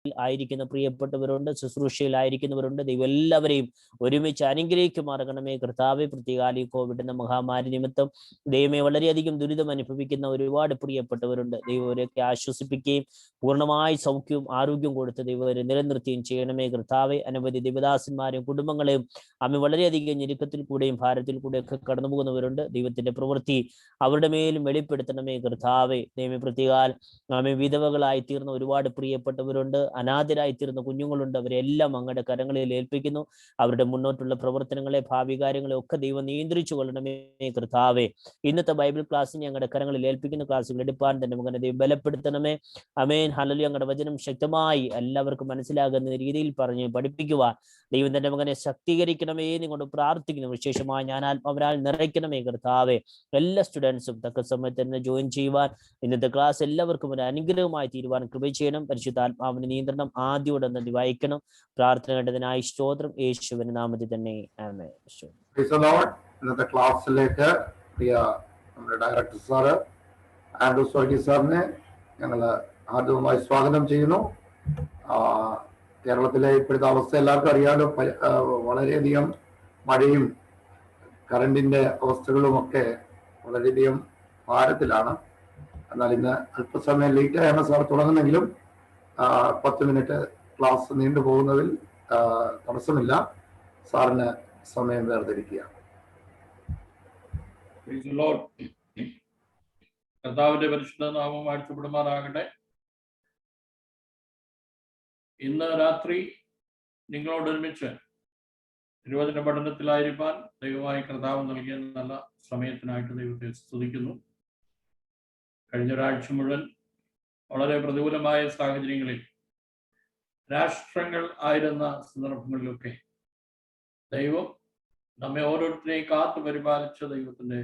ആയിരിക്കുന്ന പ്രിയപ്പെട്ടവരുണ്ട്, ശുശ്രൂഷയിലായിരിക്കുന്നവരുണ്ട്. ദൈവം എല്ലാവരെയും ഒരുമിച്ച് അനുഗ്രഹിക്കുമാറാകണമേ കർത്താവെ. പ്രത്യേകാൽ ഈ കോവിഡ് എന്ന മഹാമാരി നിമിത്തം ദൈവമേ വളരെയധികം ദുരിതം അനുഭവിക്കുന്ന ഒരുപാട് പ്രിയപ്പെട്ടവരുണ്ട്. ദൈവം അവരെയൊക്കെ ആശ്വസിപ്പിക്കുകയും പൂർണ്ണമായി സൗഖ്യവും ആരോഗ്യം കൊടുത്ത് ദൈവം അവരെ നിലനിർത്തുകയും ചെയ്യണമേ കർത്താവെ. അനവധി ദേവദാസന്മാരെയും കുടുംബങ്ങളെയും അമ്മ വളരെയധികം ഞെരുക്കത്തിൽ കൂടെയും ഭാരത്തിൽ കൂടെയൊക്കെ കടന്നു പോകുന്നവരുണ്ട്. ദൈവത്തിന്റെ പ്രവൃത്തി അവരുടെ മേലും വെളിപ്പെടുത്തണമേ കർത്താവെ. ദൈവമേ പ്രത്യേകാൽ ആമേ വിധവകളായി തീർന്ന ഒരുപാട് പ്രിയപ്പെട്ടവരുണ്ട്, അനാഥരായി തീർന്ന കുഞ്ഞുങ്ങളുണ്ട്. അവരെല്ലാം അങ്ങയുടെ കരങ്ങളിൽ ഏൽപ്പിക്കുന്നു. അവരുടെ മുന്നോട്ടുള്ള പ്രവർത്തനങ്ങളെ, ഭാവി കാര്യങ്ങളെ ഒക്കെ ദൈവം നിയന്ത്രിച്ചു കൊള്ളണമേ കർത്താവെ. ഇന്നത്തെ ബൈബിൾ ക്ലാസ്സിന് ഞങ്ങളുടെ കരങ്ങളിൽ ഏൽപ്പിക്കുന്ന ക്ലാസ്സുകൾ എടുപ്പാൻ തന്നെ മകനെ ദൈവം ബലപ്പെടുത്തണമേ. അമേൻ ഹല്ലേലൂയ. ഞങ്ങളുടെ വചനം ശക്തമായി എല്ലാവർക്കും മനസ്സിലാകുന്ന രീതിയിൽ പറഞ്ഞ് പഠിപ്പിക്കുവാൻ ദൈവം തന്റെ മകനെ ശക്തീകരിക്കണമേ നിങ്ങോട് പ്രാർത്ഥിക്കുന്നു. വിശേഷമായി ഞാൻ ആത്മാവിനാൽ നിറയ്ക്കണമേ കർത്താവെ. എല്ലാ സ്റ്റുഡൻസും തക്ക സമയത്ത് തന്നെ ജോയിൻ ചെയ്യുവാൻ, ഇന്നത്തെ ക്ലാസ് എല്ലാവർക്കും ഒരു അനുഗ്രഹമായി തീരുവാൻ കൃപ ചെയ്യണം. പരിശുദ്ധാത്മാവിന്റെ നിയന്ത്രണം ആദ്യോടെ നന്ദി വായിക്കണം. പ്രാർത്ഥന കണ്ടതിനായി സ്തോത്രം, യേശുവിന്റെ നാമത്തിൽ തന്നെ ആമേൻ. ഇന്നത്തെ ക്ലാസ്സിലേക്ക് പ്രിയ നമ്മുടെ ഡയറക്ടർ സാറ് ആൻഡ്രൂസ് വർഗീസ് സാറിനെ ഞങ്ങൾ ആദ്യമായി സ്വാഗതം ചെയ്യുന്നു. കേരളത്തിലെ ഇപ്പോഴത്തെ അവസ്ഥ എല്ലാവർക്കും അറിയാലോ. വളരെയധികം മഴയും കറണ്ടിന്റെ അവസ്ഥകളുമൊക്കെ വളരെയധികം ഭാരത്തിലാണ്. എന്നാൽ ഇന്ന് അല്പസമയം ലേറ്റായാണ് സാർ തുടങ്ങുന്നെങ്കിലും 10 മിനിറ്റ് ക്ലാസ് നീണ്ടുപോകുന്നതിൽ തടസ്സമില്ല. സാറിന് സമയം വേർതിരിക്കുക. കർത്താവിന്റെ പരിശുദ്ധ നാമം വാഴ്ത്തപ്പെടുമാറാകട്ടെ. ഇന്ന് രാത്രി നിങ്ങളോടൊരുമിച്ച് തിരുവചന പഠനത്തിലായിരിക്കാൻ ദൈവമായി കർത്താവ് നൽകിയ നല്ല സമയത്തിനായിട്ട് ദൈവത്തെ സ്തുതിക്കുന്നു. കഴിഞ്ഞ ഒരാഴ്ച മുഴുവൻ വളരെ പ്രതികൂലമായ സാഹചര്യങ്ങളിൽ രാഷ്ട്രങ്ങൾ ആയിരുന്ന സന്ദർഭങ്ങളിലൊക്കെ ദൈവം നമ്മെ ഓരോരുത്തരെയും കാത്തു പരിപാലിച്ച ദൈവത്തിന്റെ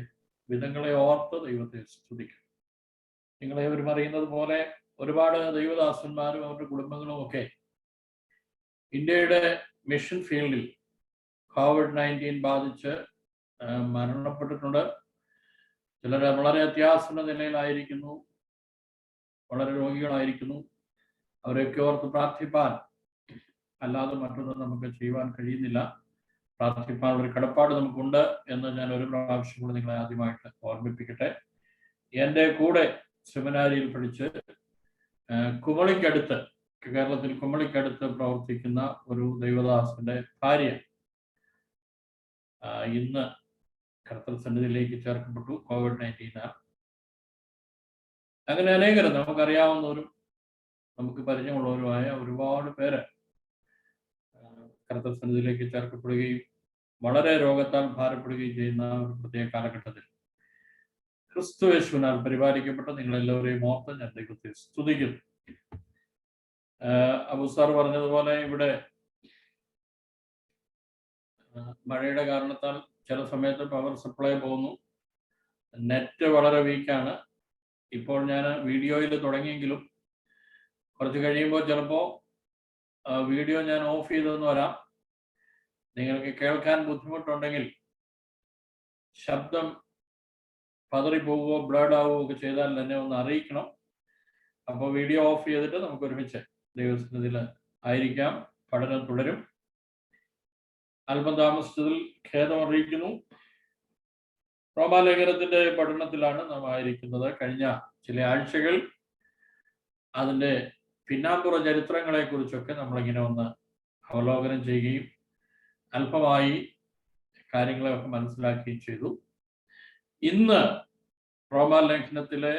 വിധങ്ങളെ ഓർത്ത് ദൈവത്തെ സ്തുതിക്കും. നിങ്ങളേവരും അറിയുന്നത് പോലെ ഒരുപാട് ദൈവദാസന്മാരും അവരുടെ കുടുംബങ്ങളും ഒക്കെ ഇന്ത്യയുടെ മിഷൻ ഫീൽഡിൽ COVID-19 ബാധിച്ച് മരണപ്പെട്ടിട്ടുണ്ട്. ചിലർ വളരെ അത്യാസന്ന നിലയിലായിരിക്കുന്നു, വളരെ രോഗികളായിരിക്കുന്നു. അവരെയൊക്കെ ഓർത്ത് പ്രാർത്ഥിപ്പാൻ അല്ലാതെ മറ്റൊന്നും നമുക്ക് ചെയ്യുവാൻ കഴിയുന്നില്ല. പ്രാർത്ഥിപ്പാനുള്ള ഒരു കടപ്പാട് നമുക്കുണ്ട് എന്ന് ഞാൻ ഒരു പ്രാവശ്യം കൂടെ നിങ്ങളെ ആദ്യമായിട്ട് ഓർമ്മിപ്പിക്കട്ടെ. എൻ്റെ കൂടെ സെമിനാരിയിൽ പഠിച്ച് കുമളിക്കടുത്ത്, കേരളത്തിൽ കുമളിക്കടുത്ത് പ്രവർത്തിക്കുന്ന ഒരു ദൈവദാസന്റെ ഭാര്യ ഇന്ന് കർത്തൃസന്നിധിയിലേക്ക് ചേർക്കപ്പെട്ടു. COVID-19 അങ്ങനെ അനേകരും നമുക്കറിയാവുന്നവരും നമുക്ക് പരിചയമുള്ളവരുമായ ഒരുപാട് പേര് കർത്തൃസന്നിധിയിലേക്ക് ചേർക്കപ്പെടുകയും വളരെ രോഗത്താൽ ഭാരപ്പെടുകയും ചെയ്യുന്ന ഒരു പ്രത്യേക കാലഘട്ടത്തിൽ ക്രിസ്തുയേശുവിനാൽ പരിപാലിക്കപ്പെട്ട നിങ്ങളെല്ലാവരെയും ഓർത്ത് ഞാൻ ദൈവത്തെ സ്തുതിക്കുന്നു. അബു സാർ പറഞ്ഞതുപോലെ ഇവിടെ മഴയുടെ കാരണത്താൽ ചില സമയത്ത് പവർ സപ്ലൈ പോകുന്നു, നെറ്റ് വളരെ വീക്കാണ്. ഇപ്പോൾ ഞാൻ വീഡിയോയിൽ തുടങ്ങിയെങ്കിലും കുറച്ച് കഴിയുമ്പോൾ ചിലപ്പോൾ വീഡിയോ ഞാൻ ഓഫ് ചെയ്തെന്ന് വരാം. നിങ്ങൾക്ക് കേൾക്കാൻ ബുദ്ധിമുട്ടുണ്ടെങ്കിൽ, ശബ്ദം പതറിപ്പോവുകയോ ബ്ലഡ് ആവുകയോ ഒക്കെ ചെയ്താൽ തന്നെ ഒന്ന് അറിയിക്കണം. അപ്പോൾ വീഡിയോ ഓഫ് ചെയ്തിട്ട് നമുക്ക് ഒരുമിച്ച് ദൈവസന്നിധിയിൽ ആയിരിക്കാം. പഠനം തുടരും. അല്പം താമസിച്ചതിൽ ഖേദം അറിയിക്കുന്നു. റോമാലേഖനത്തിന്റെ പഠനത്തിലാണ് നാം ആയിരിക്കുന്നത്. കഴിഞ്ഞ ചില ആഴ്ചകൾ അതിൻ്റെ പിന്നാമ്പുറ ചരിത്രങ്ങളെ കുറിച്ചൊക്കെ നമ്മളിങ്ങനെ ഒന്ന് അവലോകനം ചെയ്യുകയും അല്പമായി കാര്യങ്ങളെയൊക്കെ മനസ്സിലാക്കുകയും ചെയ്തു. ഇന്ന് റോമാലേഖനത്തിലെ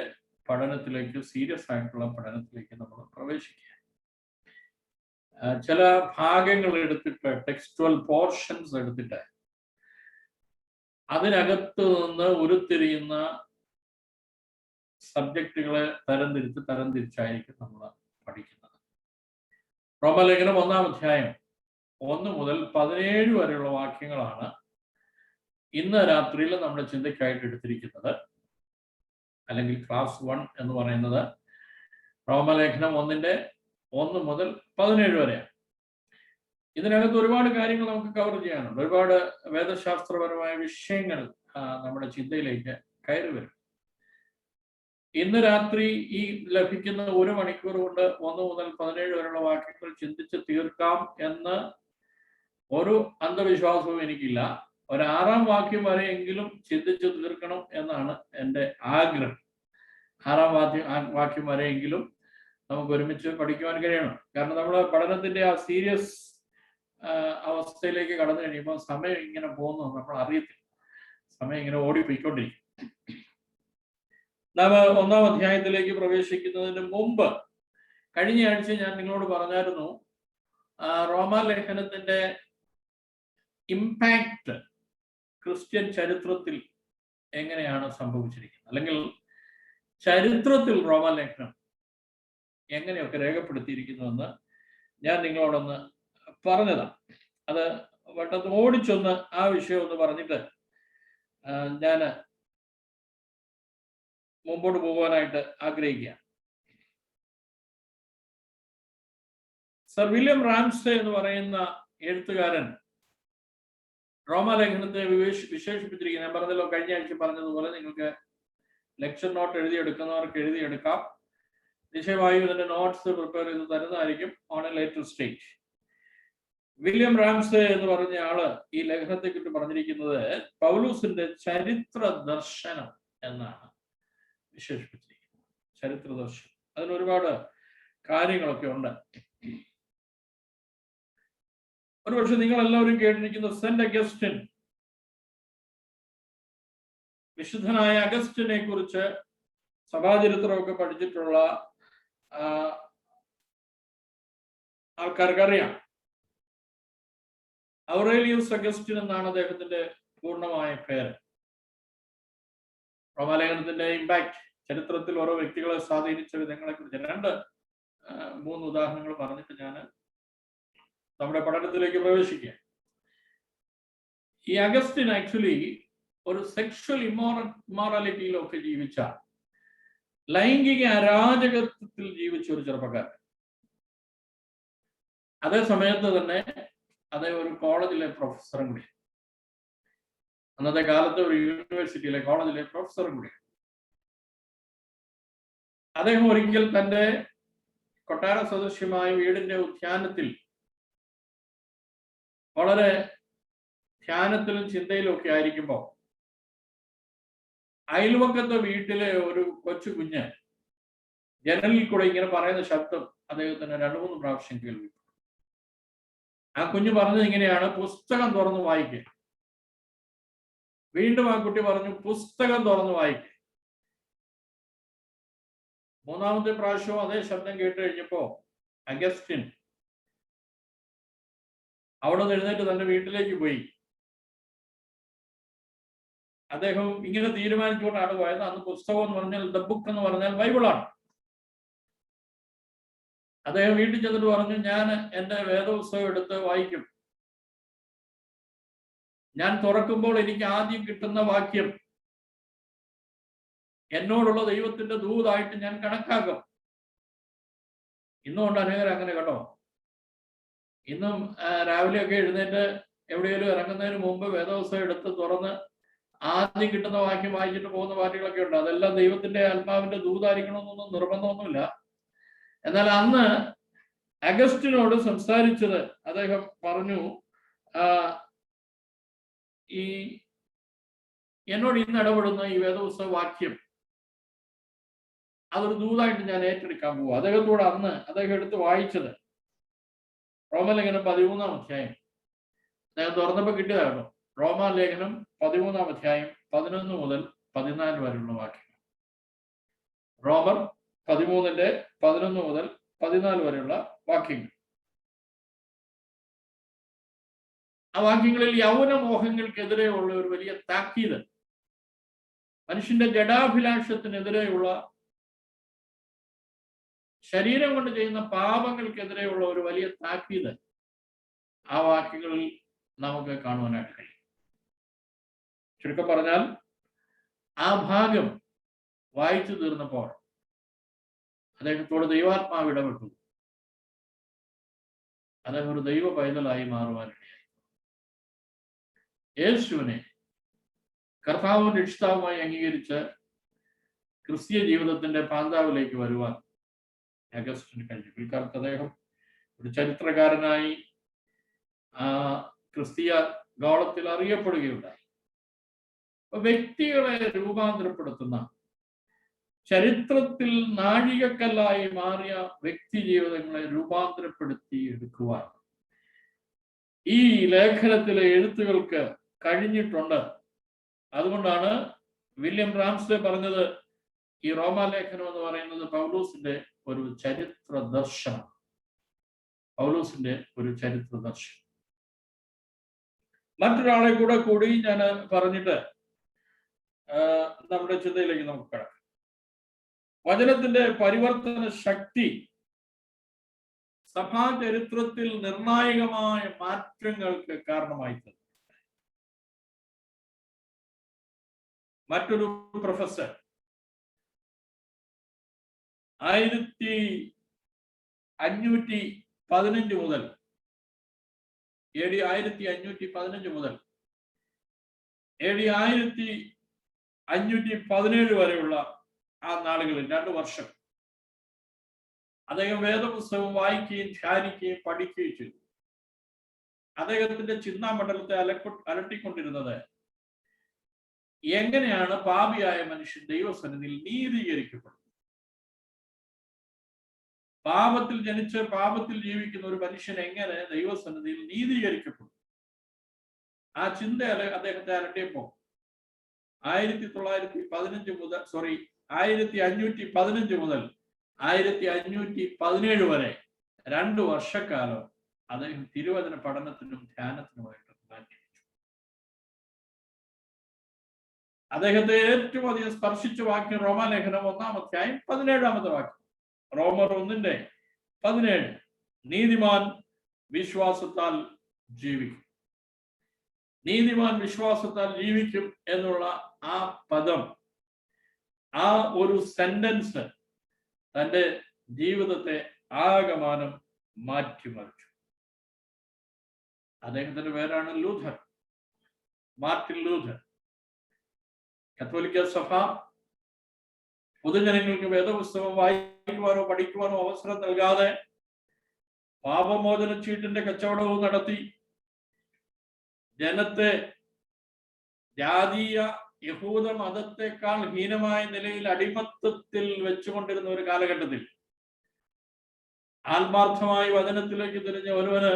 പഠനത്തിലേക്ക്, സീരിയസ് ആയിട്ടുള്ള പഠനത്തിലേക്ക് നമ്മൾ പ്രവേശിക്കുക. ചില ഭാഗങ്ങൾ എടുത്തിട്ട്, ടെക്സ്റ്റുവൽ പോർഷൻസ് എടുത്തിട്ട് അതിനകത്ത് നിന്ന് ഉരുത്തിരിയുന്ന സബ്ജക്റ്റുകളെ തരംതിരിച്ചായിരിക്കും നമ്മൾ പഠിക്കുന്നത്. റോമാലേഖനം 1-ാം അധ്യായം 1 മുതൽ 17 വരെയുള്ള വാക്യങ്ങളാണ് ഇന്ന് രാത്രിയിൽ നമ്മുടെ ചിന്തയ്ക്കായിട്ട് എടുത്തിരിക്കുന്നത്, അല്ലെങ്കിൽ ക്ലാസ് 1 എന്ന് പറയുന്നത്. റോമാലേഖനം 1 മുതൽ 17 വരെയാണ്. ഇതിനകത്ത് ഒരുപാട് കാര്യങ്ങൾ നമുക്ക് കവർ ചെയ്യാനുണ്ട്. ഒരുപാട് വേദശാസ്ത്രപരമായ വിഷയങ്ങൾ നമ്മുടെ ചിന്തയിലേക്ക് കയറി വരും. ഇന്ന് രാത്രി ഈ ലഭിക്കുന്ന 1 മണിക്കൂർ കൊണ്ട് 1 മുതൽ 17 വരെയുള്ള വാക്യങ്ങൾ ചിന്തിച്ച് തീർക്കാം എന്ന് ഒരു അന്ധവിശ്വാസവും എനിക്കില്ല. ഒരു 6-ാം വാക്യം വരെയെങ്കിലും ചിന്തിച്ച് തീർക്കണം എന്നാണ് എൻ്റെ ആഗ്രഹം. 6-ാം വാക്യം വരെയെങ്കിലും നമുക്ക് ഒരുമിച്ച് പഠിക്കുവാൻ കഴിയണം. കാരണം നമ്മുടെ പഠനത്തിന്റെ ആ സീരിയസ് അവസ്ഥയിലേക്ക് കടന്നു കഴിയുമ്പോൾ സമയം ഇങ്ങനെ പോകുന്നു നമ്മൾ അറിയത്തില്ല. സമയം ഇങ്ങനെ ഓടിപ്പോയിക്കൊണ്ടിരിക്കും. നാം 1-ാം അധ്യായത്തിലേക്ക് പ്രവേശിക്കുന്നതിന് മുമ്പ് കഴിഞ്ഞ ആഴ്ച ഞാൻ നിങ്ങളോട് പറഞ്ഞായിരുന്നു റോമാലേഖനത്തിന്റെ ഇമ്പാക്ട് ക്രിസ്ത്യൻ ചരിത്രത്തിൽ എങ്ങനെയാണ് സംഭവിച്ചിരിക്കുന്നത്, അല്ലെങ്കിൽ ചരിത്രത്തിൽ റോമാലേഖനം എങ്ങനെയൊക്കെ രേഖപ്പെടുത്തിയിരിക്കുന്നുവെന്ന് ഞാൻ നിങ്ങളോടൊന്ന് പറഞ്ഞതാണ്. അത് പെട്ടെന്ന് ഓടിച്ചൊന്ന് ആ വിഷയം ഒന്ന് പറഞ്ഞിട്ട് ഞാൻ മുമ്പോട്ട് പോകുവാനായിട്ട് ആഗ്രഹിക്കുകയാണ്. സർ വില്യം റാംസേ എന്ന് പറയുന്ന എഴുത്തുകാരൻ റോമാലേഖനത്തെ വിശേഷിപ്പിച്ചിരിക്കുന്നത് ഞാൻ പറഞ്ഞല്ലോ, കഴിഞ്ഞ ആഴ്ച പറഞ്ഞതുപോലെ നിങ്ങൾക്ക് ലെക്ചർ നോട്ട് എഴുതിയെടുക്കുന്നവർക്ക് എഴുതിയെടുക്കാം. നിശ്ചയമായും ഇതിന്റെ നോട്ട്സ് പ്രിപ്പയർ ചെയ്ത് തരുന്നതായിരിക്കും on a later stage. William Ramsay എന്ന് പറഞ്ഞ ആള് ഈ ലേഖനത്തെ കുറിച്ച് പറഞ്ഞിരിക്കുന്നത് പൗലൂസിന്റെ ചരിത്ര ദർശനം എന്നാണ് വിശേഷിപ്പിച്ചിരിക്കുന്നത്. ചരിത്ര ദർശനം, അതിന് ഒരുപാട് കാര്യങ്ങളൊക്കെ ഉണ്ട്. ഒരുപക്ഷെ നിങ്ങൾ എല്ലാവരും കേട്ടിരിക്കുന്ന സെന്റ് അഗസ്റ്റിൻ, വിശുദ്ധനായ അഗസ്റ്റിനെ കുറിച്ച് സഭാചരിത്രമൊക്കെ പഠിച്ചിട്ടുള്ള ആൾക്കാർക്ക് അറിയാം. ഔറേലിയസ് അഗസ്റ്റിൻ എന്നാണ് അദ്ദേഹത്തിന്റെ പൂർണ്ണമായ പേര്. റോമാലേഖനത്തിന്റെ ഇമ്പാക്ട്, ചരിത്രത്തിൽ ഓരോ വ്യക്തികളെ സ്വാധീനിച്ച വിധങ്ങളെ കുറിച്ച് 2-3 ഉദാഹരണങ്ങൾ പറഞ്ഞിട്ട് ഞാൻ നമ്മുടെ പഠനത്തിലേക്ക് പ്രവേശിക്കുക. ഈ അഗസ്റ്റിൻ ആക്ച്വലി ഒരു സെക്ഷൽ ഇമ്മോറാലിറ്റിയിലൊക്കെ ജീവിച്ച, ലൈംഗിക അരാജകത്വത്തിൽ ജീവിച്ച ഒരു ചെറുപ്പക്കാരൻ. അതേ സമയത്ത് തന്നെ അദ്ദേഹം ഒരു കോളേജിലെ പ്രൊഫസറും കൂടി, അന്നത്തെ കാലത്ത് ഒരു യൂണിവേഴ്സിറ്റിയിലെ കോളേജിലെ പ്രൊഫസറും കൂടി. അദ്ദേഹം ഒരിക്കൽ തന്റെ കൊട്ടാര സദൃശ്യമായ വീടിന്റെ ഉദ്യാനത്തിൽ വളരെ ധ്യാനത്തിലും ചിന്തയിലും ഒക്കെ ആയിരിക്കുമ്പോൾ അയൽവക്കത്തെ വീട്ടിലെ ഒരു കൊച്ചു കുഞ്ഞ് ജനലിൽ കൂടെ ഇങ്ങനെ പറയുന്ന ശബ്ദം അദ്ദേഹത്തിന് 2-3 പ്രാവശ്യം കേൾവി. ആ കുഞ്ഞ് പറഞ്ഞത് ഇങ്ങനെയാണ്, പുസ്തകം തുറന്ന് വായിക്കുക. വീണ്ടും ആ കുട്ടി പറഞ്ഞു, പുസ്തകം തുറന്ന് വായിക്കുക. 3-ാമത്തെ പ്രാവശ്യവും അതേ ശബ്ദം കേട്ട് കഴിഞ്ഞപ്പോ അഗസ്റ്റിൻ അവിടെ നിന്ന് എഴുന്നേറ്റ് തന്റെ വീട്ടിലേക്ക് പോയി. അദ്ദേഹം ഇങ്ങനെ തീരുമാനിച്ചുകൊണ്ടാണ് പോയത്. അന്ന് പുസ്തകം എന്ന് പറഞ്ഞാൽ ദ ബുക്ക് എന്ന് പറഞ്ഞാൽ ബൈബിളാണ്. അദ്ദേഹം വീട്ടിൽ ചെന്നിട്ട് പറഞ്ഞു, ഞാൻ എൻ്റെ വേദപുസ്തകം എടുത്ത് വായിക്കും. ഞാൻ തുറക്കുമ്പോൾ എനിക്ക് ആദ്യം കിട്ടുന്ന വാക്യം എന്നോടുള്ള ദൈവത്തിന്റെ ദൂതായിട്ട് ഞാൻ കണക്കാക്കും. ഇന്നുകൊണ്ട് അനേകർ അങ്ങനെ കേട്ടോ. ഇന്നും രാവിലെയൊക്കെ എഴുന്നേറ്റ് എവിടെയെങ്കിലും ഇറങ്ങുന്നതിന് മുമ്പ് വേദപുസ്തകം എടുത്ത് തുറന്ന് ആദ്യം കിട്ടുന്ന വാക്യം വായിച്ചിട്ട് പോകുന്ന പാർട്ടികളൊക്കെ ഉണ്ട്. അതെല്ലാം ദൈവത്തിന്റെ ആത്മാവിന്റെ ദൂതായിരിക്കണമെന്നൊന്നും നിർബന്ധമൊന്നുമില്ല. എന്നാൽ അന്ന് അഗസ്റ്റിനോട് സംസാരിച്ചത് അദ്ദേഹം പറഞ്ഞു, ഈ എന്നോട് ഇന്ന് ഇടപെടുന്ന ഈ വേദപുസ്തക വാക്യം അതൊരു ദൂതായിട്ട് ഞാൻ ഏറ്റെടുക്കാൻ പോകും. അദ്ദേഹത്തോട് അന്ന് അദ്ദേഹം എടുത്ത് വായിച്ചത് റോമാലേഖനം 13-ാം അധ്യായം. അദ്ദേഹം തുറന്നപ്പോൾ കിട്ടിയതായിരുന്നു. റോമാലേഖനം 13-ാം അധ്യായം 11 മുതൽ 14 വരെയുള്ള വാക്യങ്ങൾ. റോമർ 13-ന്റെ 11 മുതൽ 14 വരെയുള്ള വാക്യങ്ങൾ. ആ വാക്യങ്ങളിൽ യൗവനമോഹങ്ങൾക്കെതിരെയുള്ള ഒരു വലിയ താക്കീത്, മനുഷ്യന്റെ ജഡാഭിലാഷത്തിനെതിരെയുള്ള, ശരീരം കൊണ്ട് ചെയ്യുന്ന പാപങ്ങൾക്കെതിരെയുള്ള ഒരു വലിയ താക്കീത് ആ വാക്യങ്ങളിൽ നമുക്ക് കാണുവാനായിട്ട് കഴിയും. ചുരുക്കം പറഞ്ഞാൽ ആ ഭാഗം വായിച്ചു തീർന്നപ്പോൾ അദ്ദേഹത്തോട് ദൈവാത്മാവ് ഇടപെട്ടു. അദ്ദേഹം ഒരു ദൈവ പൈതലായി മാറുവാനിടയായി. യേശുവിനെ കർത്താവും രക്ഷിതാവുമായി അംഗീകരിച്ച് ക്രിസ്തീയ ജീവിതത്തിന്റെ പാന്താവിലേക്ക് വരുവാൻ അഗസ്റ്റിന് കഴിഞ്ഞു. പിൽക്കാലത്ത് അദ്ദേഹം ഒരു ചരിത്രകാരനായി ക്രിസ്തീയ ഗോളത്തിൽ അറിയപ്പെടുകയുണ്ടായി. വ്യക്തികളെ രൂപാന്തരപ്പെടുത്തുന്ന, ചരിത്രത്തിൽ നാഴികക്കല്ലായി മാറിയ വ്യക്തി ജീവിതങ്ങളെ രൂപാന്തരപ്പെടുത്തി എടുക്കുവാൻ ഈ ലേഖനത്തിലെ എഴുത്തുകൾക്ക് കഴിഞ്ഞിട്ടുണ്ട്. അതുകൊണ്ടാണ് വില്യം റാംസ്ഡേ പറഞ്ഞത്, ഈ റോമാലേഖനം എന്ന് പറയുന്നത് പൗലോസിന്റെ ഒരു ചരിത്ര ദർശനം. പൗലോസിന്റെ ഒരു ചരിത്ര ദർശനം. മറ്റൊരാളെ കൂടി ഞാൻ പറഞ്ഞിട്ട് നമ്മുടെ ചിന്തയിലേക്ക് നമുക്ക് കിടക്കാം. വചനത്തിന്റെ പരിവർത്തന ശക്തി സഭാ ചരിത്രത്തിൽ നിർണായകമായ മാറ്റങ്ങൾക്ക് കാരണമായി തീർന്നു. മറ്റൊരു പ്രൊഫസർ 1515 മുതൽ AD 1515 മുതൽ AD 1517 വരെയുള്ള ആ നാളുകളിൽ 2 വർഷം അദ്ദേഹം വേദപുസ്തകം വായിക്കുകയും ധ്യാനിക്കുകയും പഠിക്കുകയും ചെയ്തു. അദ്ദേഹത്തിന്റെ ചിന്താമണ്ഡലത്തെ അലട്ടിക്കൊണ്ടിരുന്നത് എങ്ങനെയാണ് പാപിയായ മനുഷ്യൻ ദൈവസന്നിധിയിൽ നീതീകരിക്കപ്പെടുന്നത്. പാപത്തിൽ ജനിച്ച് പാപത്തിൽ ജീവിക്കുന്ന ഒരു മനുഷ്യൻ എങ്ങനെ ദൈവസന്നിധിയിൽ നീതീകരിക്കപ്പെടും? ആ ചിന്ത അദ്ദേഹത്തെ അലട്ടിയപ്പോ 1515 മുതൽ 1517 വരെ 2 വർഷക്കാലം അദ്ദേഹം തിരുവചന പഠനത്തിനും ധ്യാനത്തിനുമായിട്ട് മാറ്റിവെച്ചു. അദ്ദേഹത്തെ ഏറ്റവും അധികം സ്പർശിച്ച വാക്യം റോമാലേഖനം 1-ാം അധ്യായം 17-ാമത്തെ വാക്യം. റോമർ 1:17. നീതിമാൻ വിശ്വാസത്താൽ ജീവിക്കും. നീതിമാൻ വിശ്വാസത്താൽ ജീവിക്കും എന്നുള്ള ആ പദം, ആ ഒരു സെന്റൻസ് തന്റെ ജീവിതത്തെ ആകമാനം മാറ്റിമറിച്ചു. അദ്ദേഹത്തിന്റെ പേരാണ് ലൂഥർ, മാർട്ടിൻ ലൂഥർ. കത്തോലിക്ക സഭ പൊതുജനങ്ങൾക്ക് വേദപുസ്തകം വായിക്കുവാനോ പഠിക്കുവാനോ അവസരം നൽകാതെ പാപമോചന ചീട്ടിന്റെ കച്ചവടവും നടത്തി ജനത്തെ ജാതീയ യഹൂദ മതത്തെക്കാൾ ഹീനമായ നിലയിൽ അടിമത്തത്തിൽ വെച്ചുകൊണ്ടിരുന്ന ഒരു കാലഘട്ടത്തിൽ ആത്മാർത്ഥമായി വചനത്തിലേക്ക് തിരിഞ്ഞ ഒരുവന്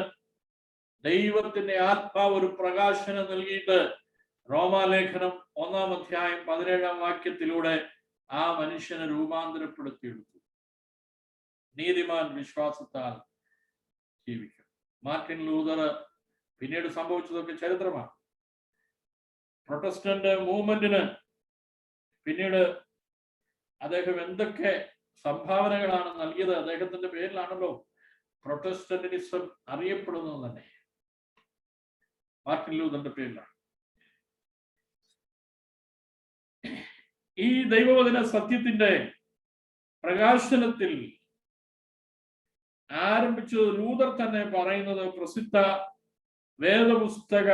ദൈവത്തിന്റെ ആത്മാവ് ഒരു പ്രകാശനം നൽകിയിട്ട് റോമാലേഖനം 1-ാം അധ്യായം 17-ാം വാക്യത്തിലൂടെ ആ മനുഷ്യനെ രൂപാന്തരപ്പെടുത്തിയെടുത്തു. നീതിമാൻ വിശ്വാസത്താൽ ജീവിക്കും. മാർട്ടിൻ ലൂഥർ പിന്നീട് സംഭവിച്ചതൊക്കെ ചരിത്രമാണ്. പ്രൊട്ടസ്റ്റന്റ് മൂവ്മെന്റിന് പിന്നീട് അദ്ദേഹം എന്തൊക്കെ സംഭാവനകളാണ് നൽകിയത്. അദ്ദേഹത്തിന്റെ പേരിലാണല്ലോ പ്രൊട്ടസ്റ്റന്റിസം അറിയപ്പെടുന്നത് തന്നെ, മാർട്ടിൻ ലൂഥറിന്റെ പേരിലാണ്. ഈ ദൈവവചന സത്യത്തിന്റെ പ്രകാശനത്തിൽ ആരംഭിച്ചത് ലൂഥർ തന്നെ പറയുന്നത് പ്രസിദ്ധ വേദപുസ്തക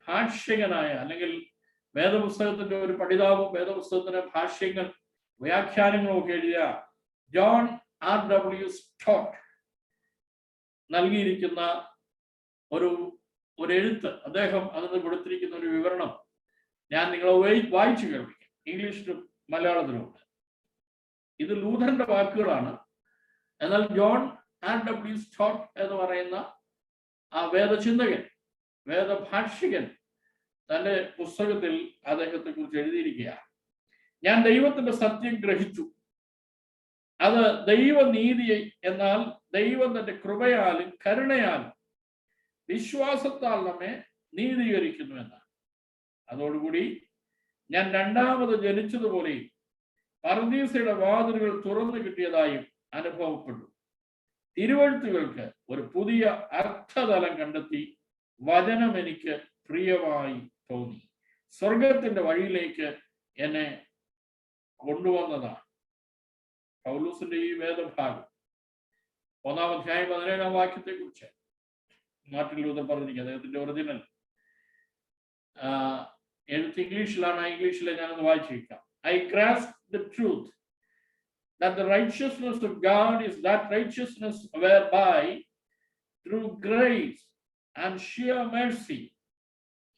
ഭാഷ്യകനായ, അല്ലെങ്കിൽ വേദപുസ്തകത്തിന്റെ ഒരു പഠിതാവും വേദപുസ്തകത്തിന്റെ ഭാഷ്യങ്ങൾ വ്യാഖ്യാനങ്ങളും ഒക്കെ എഴുതിയ ജോൺ R.W. സ്റ്റോട്ട് നൽകിയിരിക്കുന്ന ഒരു എഴുത്ത്, അദ്ദേഹം അതിന് കൊടുത്തിരിക്കുന്ന ഒരു വിവരണം ഞാൻ നിങ്ങളെ വായിച്ചു കേൾപ്പിക്കാം. ഇംഗ്ലീഷിലും മലയാളത്തിലുമുണ്ട്. ഇത് ലൂഥറിന്റെ വാക്കുകളാണ്. എന്നാൽ ജോൺ R.W. സ്റ്റോട്ട് എന്ന് പറയുന്ന ആ വേദചിന്തകൻ, വേദഭാഷ്യകൻ തന്റെ പുസ്തകത്തിൽ അദ്ദേഹത്തെ കുറിച്ച് എഴുതിയിരിക്കുകയാണ്. ഞാൻ ദൈവത്തിന്റെ സത്യം ഗ്രഹിച്ചു. അത് ദൈവനീതി എന്നാൽ ദൈവം തന്റെ കൃപയാലും കരുണയാലും വിശ്വാസത്താൽ നമ്മെ നീതീകരിക്കുന്നു എന്നാണ്. അതോടുകൂടി ഞാൻ രണ്ടാമത് ജനിച്ചതുപോലെയും പർദീസയുടെ വാതിലുകൾ തുറന്നു കിട്ടിയതായും അനുഭവപ്പെട്ടു. തിരുവെഴുത്തുകൾക്ക് ഒരു പുതിയ അർത്ഥതലം കണ്ടെത്തി വചനം എനിക്ക് പ്രിയമായി തോന്നി. സ്വർഗത്തിന്റെ വഴിയിലേക്ക് എന്നെ കൊണ്ടുവന്നതാണ്. പൗലോസിന്റെ ഈ വേദഭാഗം 1-ാം അധ്യായം 17-ാം വാക്യത്തെ കുറിച്ച് മാർട്ടിൻ ലൂഥർ പറഞ്ഞിരിക്കുക. അദ്ദേഹത്തിന്റെ ഒറിജിനൽ എഴുത്ത് ഇംഗ്ലീഷിലാണ്. ഇംഗ്ലീഷിലെ ഞാനൊന്ന് വായിച്ചിരിക്കാം. I grasped the truth that the righteousness of God is that righteousness whereby, through grace and sheer mercy,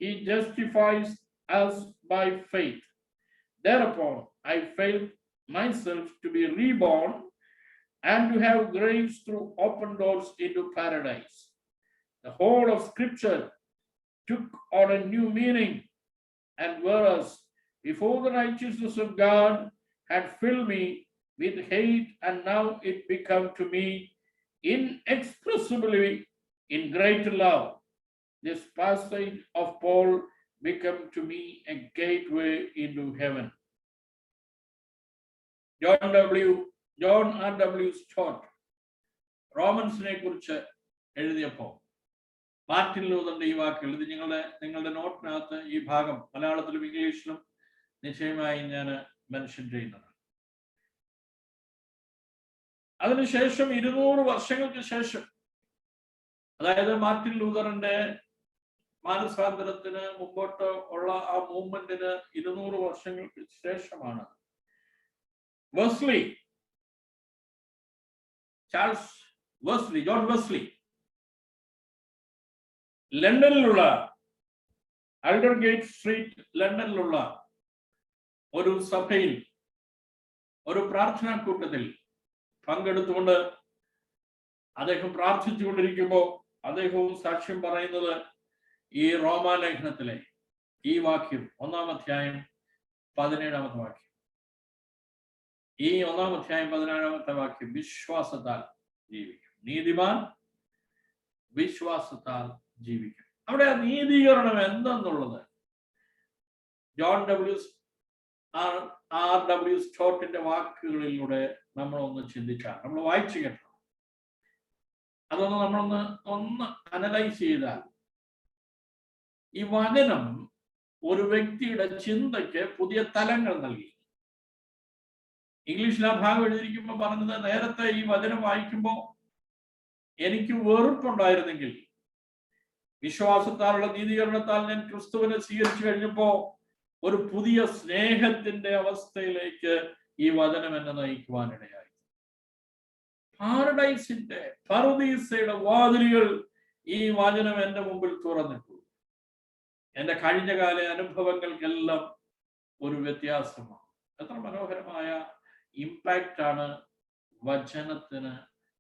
he justifies us by faith. Thereupon, I felt myself to be reborn and to have grace through open doors into paradise. The whole of Scripture took on a new meaning, and whereas before the righteousness of God had filled me with hate, and now it became to me inexpressibly in greater love, this passage of Paul became to me a gateway into heaven. John R.W. Stott റോമൻസിനെ കുറിച്ച് എഴുതിയപ്പോൾ Martin ലൂതറിന്റെ ഈ വാക്കുകൾ, ഇത് നിങ്ങളുടെ നോട്ടിനകത്ത് ഈ ഭാഗം മലയാളത്തിലും ഇംഗ്ലീഷിലും നിശ്ചയമായി ഞാൻ മെൻഷൻ ചെയ്യുന്നതാണ്. അതിനുശേഷം 200 വർഷങ്ങൾക്ക് ശേഷം, അതായത് മാർട്ടിൻ ലൂതറിന്റെ മാനസാന്തരത്തിന് മുമ്പോട്ട് ഉള്ള ആ മൂവ്മെന്റിന് 200 വർഷങ്ങൾക്ക് ശേഷമാണ് ജോൺ വെസ്ലി ലണ്ടനിലുള്ള അൽഡർഗേറ്റ് സ്ട്രീറ്റ് ലണ്ടനിലുള്ള ഒരു സഭയിൽ ഒരു പ്രാർത്ഥനാ കൂട്ടത്തിൽ പങ്കെടുത്തുകൊണ്ട് അദ്ദേഹം പ്രാർത്ഥിച്ചുകൊണ്ടിരിക്കുമ്പോൾ അദ്ദേഹവും സാക്ഷ്യം പറയുന്നത് ഈ റോമാലേഖനത്തിലെ ഈ വാക്യം 1-ാം അധ്യായം 17-ാമത്തെ വാക്യം. ഈ 1-ാം അധ്യായം 17-ാമത്തെ വാക്യം, വിശ്വാസത്താൽ ജീവിക്കും, നീതിമാൻ വിശ്വാസത്താൽ ജീവിക്കും. അവിടെ ആ നീതീകരണം എന്തെന്നുള്ളത് R.W. സ്റ്റോട്ടിന്റെ വാക്കുകളിലൂടെ നമ്മളൊന്ന് ചിന്തിച്ചാൽ, നമ്മൾ വായിച്ചു കേട്ടോ, അതൊന്ന് നമ്മളൊന്ന് അനലൈസ് ചെയ്താൽ, ഈ വചനം ഒരു വ്യക്തിയുടെ ചിന്തയ്ക്ക് പുതിയ തലങ്ങൾ നൽകി. ഇംഗ്ലീഷിൽ ആ ഭാഗം എഴുതിയിരിക്കുമ്പോൾ പറഞ്ഞത്, നേരത്തെ ഈ വചനം വായിക്കുമ്പോൾ എനിക്ക് വെറുപ്പുണ്ടായിരുന്നെങ്കിൽ വിശ്വാസത്താലുള്ള നീതീകരണത്താൽ ഞാൻ ക്രിസ്തുവിനെ സ്വീകരിച്ചു കഴിഞ്ഞപ്പോ ഒരു പുതിയ സ്നേഹത്തിന്റെ അവസ്ഥയിലേക്ക് ഈ വചനം എന്നെ നയിക്കുവാനിടയായി. പാരഡൈസിന്റെ പറുദീസയുടെ വാതിലുകൾ ഈ വചനം എന്റെ മുമ്പിൽ തുറന്നിട്ടു. എന്റെ കഴിഞ്ഞകാല അനുഭവങ്ങൾക്കെല്ലാം ഒരു വ്യത്യാസമാണ്. എത്ര മനോഹരമായ ഇമ്പാക്റ്റ് ആണ് വചനത്തിന്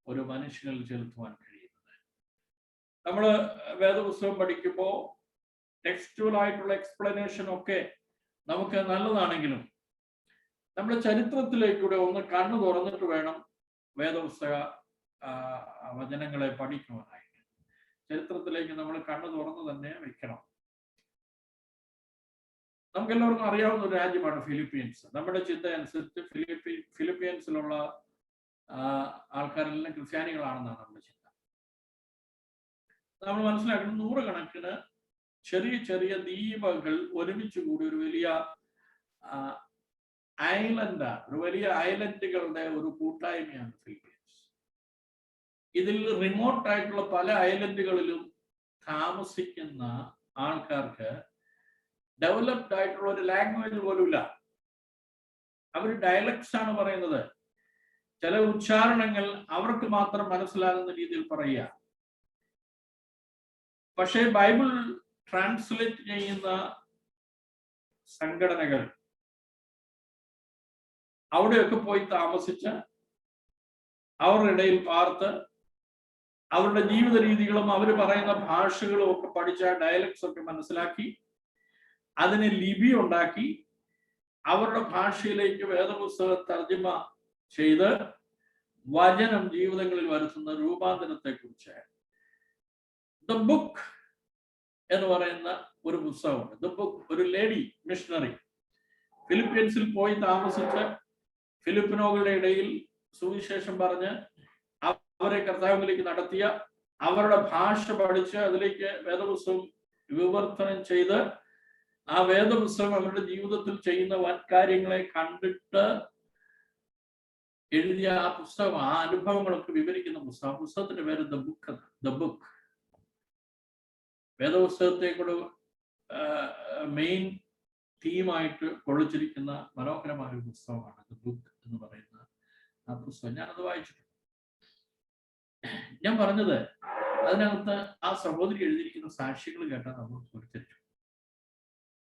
ഒരു മനുഷ്യനിൽ ചെലുത്തുവാൻ കഴിയുന്നത്. നമ്മൾ വേദപുസ്തകം പഠിക്കുമ്പോൾ ടെക്സ്റ്റുവൽ ആയിട്ടുള്ള എക്സ്പ്ലനേഷൻ ഒക്കെ നമുക്ക് നല്ലതാണെങ്കിലും നമ്മുടെ ചരിത്രത്തിലേക്കൂടെ ഒന്ന് കണ്ണു തുറന്നിട്ട് വേണം വേദപുസ്തക വചനങ്ങളെ പഠിക്കുവാനായിട്ട്. ചരിത്രത്തിലേക്ക് നമ്മൾ കണ്ണു തുറന്ന് തന്നെ വെക്കണം. നമുക്കെല്ലാവർക്കും അറിയാവുന്ന ഒരു രാജ്യമാണ് ഫിലിപ്പീൻസ്. നമ്മുടെ ചിന്ത അനുസരിച്ച് ഫിലിപ്പീൻസിലുള്ള ആൾക്കാരെല്ലാം ക്രിസ്ത്യാനികളാണെന്നാണ് നമ്മുടെ ചിന്ത. നമ്മൾ മനസ്സിലാക്കുന്നത് നൂറുകണക്കിന് ചെറിയ ചെറിയ ദ്വീപുകൾ ഒരുമിച്ച് കൂടി ഒരു വലിയ ഐലൻഡുകളുടെ ഒരു കൂട്ടായ്മയാണ് ഫിലിപ്പീൻസ്. ഇതിൽ റിമോട്ട് ആയിട്ടുള്ള പല ഐലൻഡുകളിലും താമസിക്കുന്ന ആൾക്കാർക്ക് ഡെവലപ്ഡ് ആയിട്ടുള്ള ഒരു ലാംഗ്വേജ് പോലുമില്ല. അവർ ഡയലക്ട്സ് ആണ് പറയുന്നത്. ചില ഉച്ചാരണങ്ങൾ അവർക്ക് മാത്രം മനസ്സിലാകുന്ന രീതിയിൽ പറയുക. പക്ഷേ ബൈബിൾ ട്രാൻസ്ലേറ്റ് ചെയ്യുന്ന സംഘടനകൾ അവിടെയൊക്കെ പോയി താമസിച്ച് അവരുടെ ഇടയിൽ പാർത്ത് അവരുടെ ജീവിത രീതികളും അവർ പറയുന്ന ഭാഷകളും ഒക്കെ പഠിച്ച ഡയലക്ട്സ് ഒക്കെ മനസ്സിലാക്കി അതിനെ ലിപി ഉണ്ടാക്കി അവരുടെ ഭാഷയിലേക്ക് വേദപുസ്തക തർജ്ജമ ചെയ്ത് വചനം ജീവിതങ്ങളിൽ വരുത്തുന്ന രൂപാന്തരത്തെ കുറിച്ച് ദ ബുക്ക് എന്ന് പറയുന്ന ഒരു പുസ്തകമുണ്ട്. ദ ബുക്ക്, ഒരു ലേഡി മിഷണറി ഫിലിപ്പീൻസിൽ പോയി താമസിച്ച് ഫിലിപ്പിനോകളുടെ ഇടയിൽ സുവിശേഷം പറഞ്ഞ് അവരെ കർത്താവിലേക്ക് നടത്തിയ, അവരുടെ ഭാഷ പഠിച്ച് അതിലേക്ക് വേദപുസ്തകം വിവർത്തനം ചെയ്ത് ആ വേദപുസ്തകം അവരുടെ ജീവിതത്തിൽ ചെയ്യുന്ന വൻ കാര്യങ്ങളെ കണ്ടിട്ട് എഴുതിയ ആ പുസ്തകം, ആ അനുഭവങ്ങളൊക്കെ വിവരിക്കുന്ന പുസ്തകം. പുസ്തകത്തിന്റെ പേര് ദ ബുക്ക്. വേദപുസ്തകത്തെ കൂടെ മെയിൻ തീമായിട്ട് കൊള്ളിച്ചിരിക്കുന്ന മനോഹരമായ ഒരു പുസ്തകമാണ് ദ ബുക്ക് എന്ന് പറയുന്ന ആ പുസ്തകം. ഞാനത് വായിച്ചിട്ടുണ്ട്. ഞാൻ പറഞ്ഞത് അതിനകത്ത് ആ സഹോദരി എഴുതിയിരിക്കുന്ന സാക്ഷികൾ കേട്ടാൽ നമ്മൾ പൊരുത്തരിച്ചു.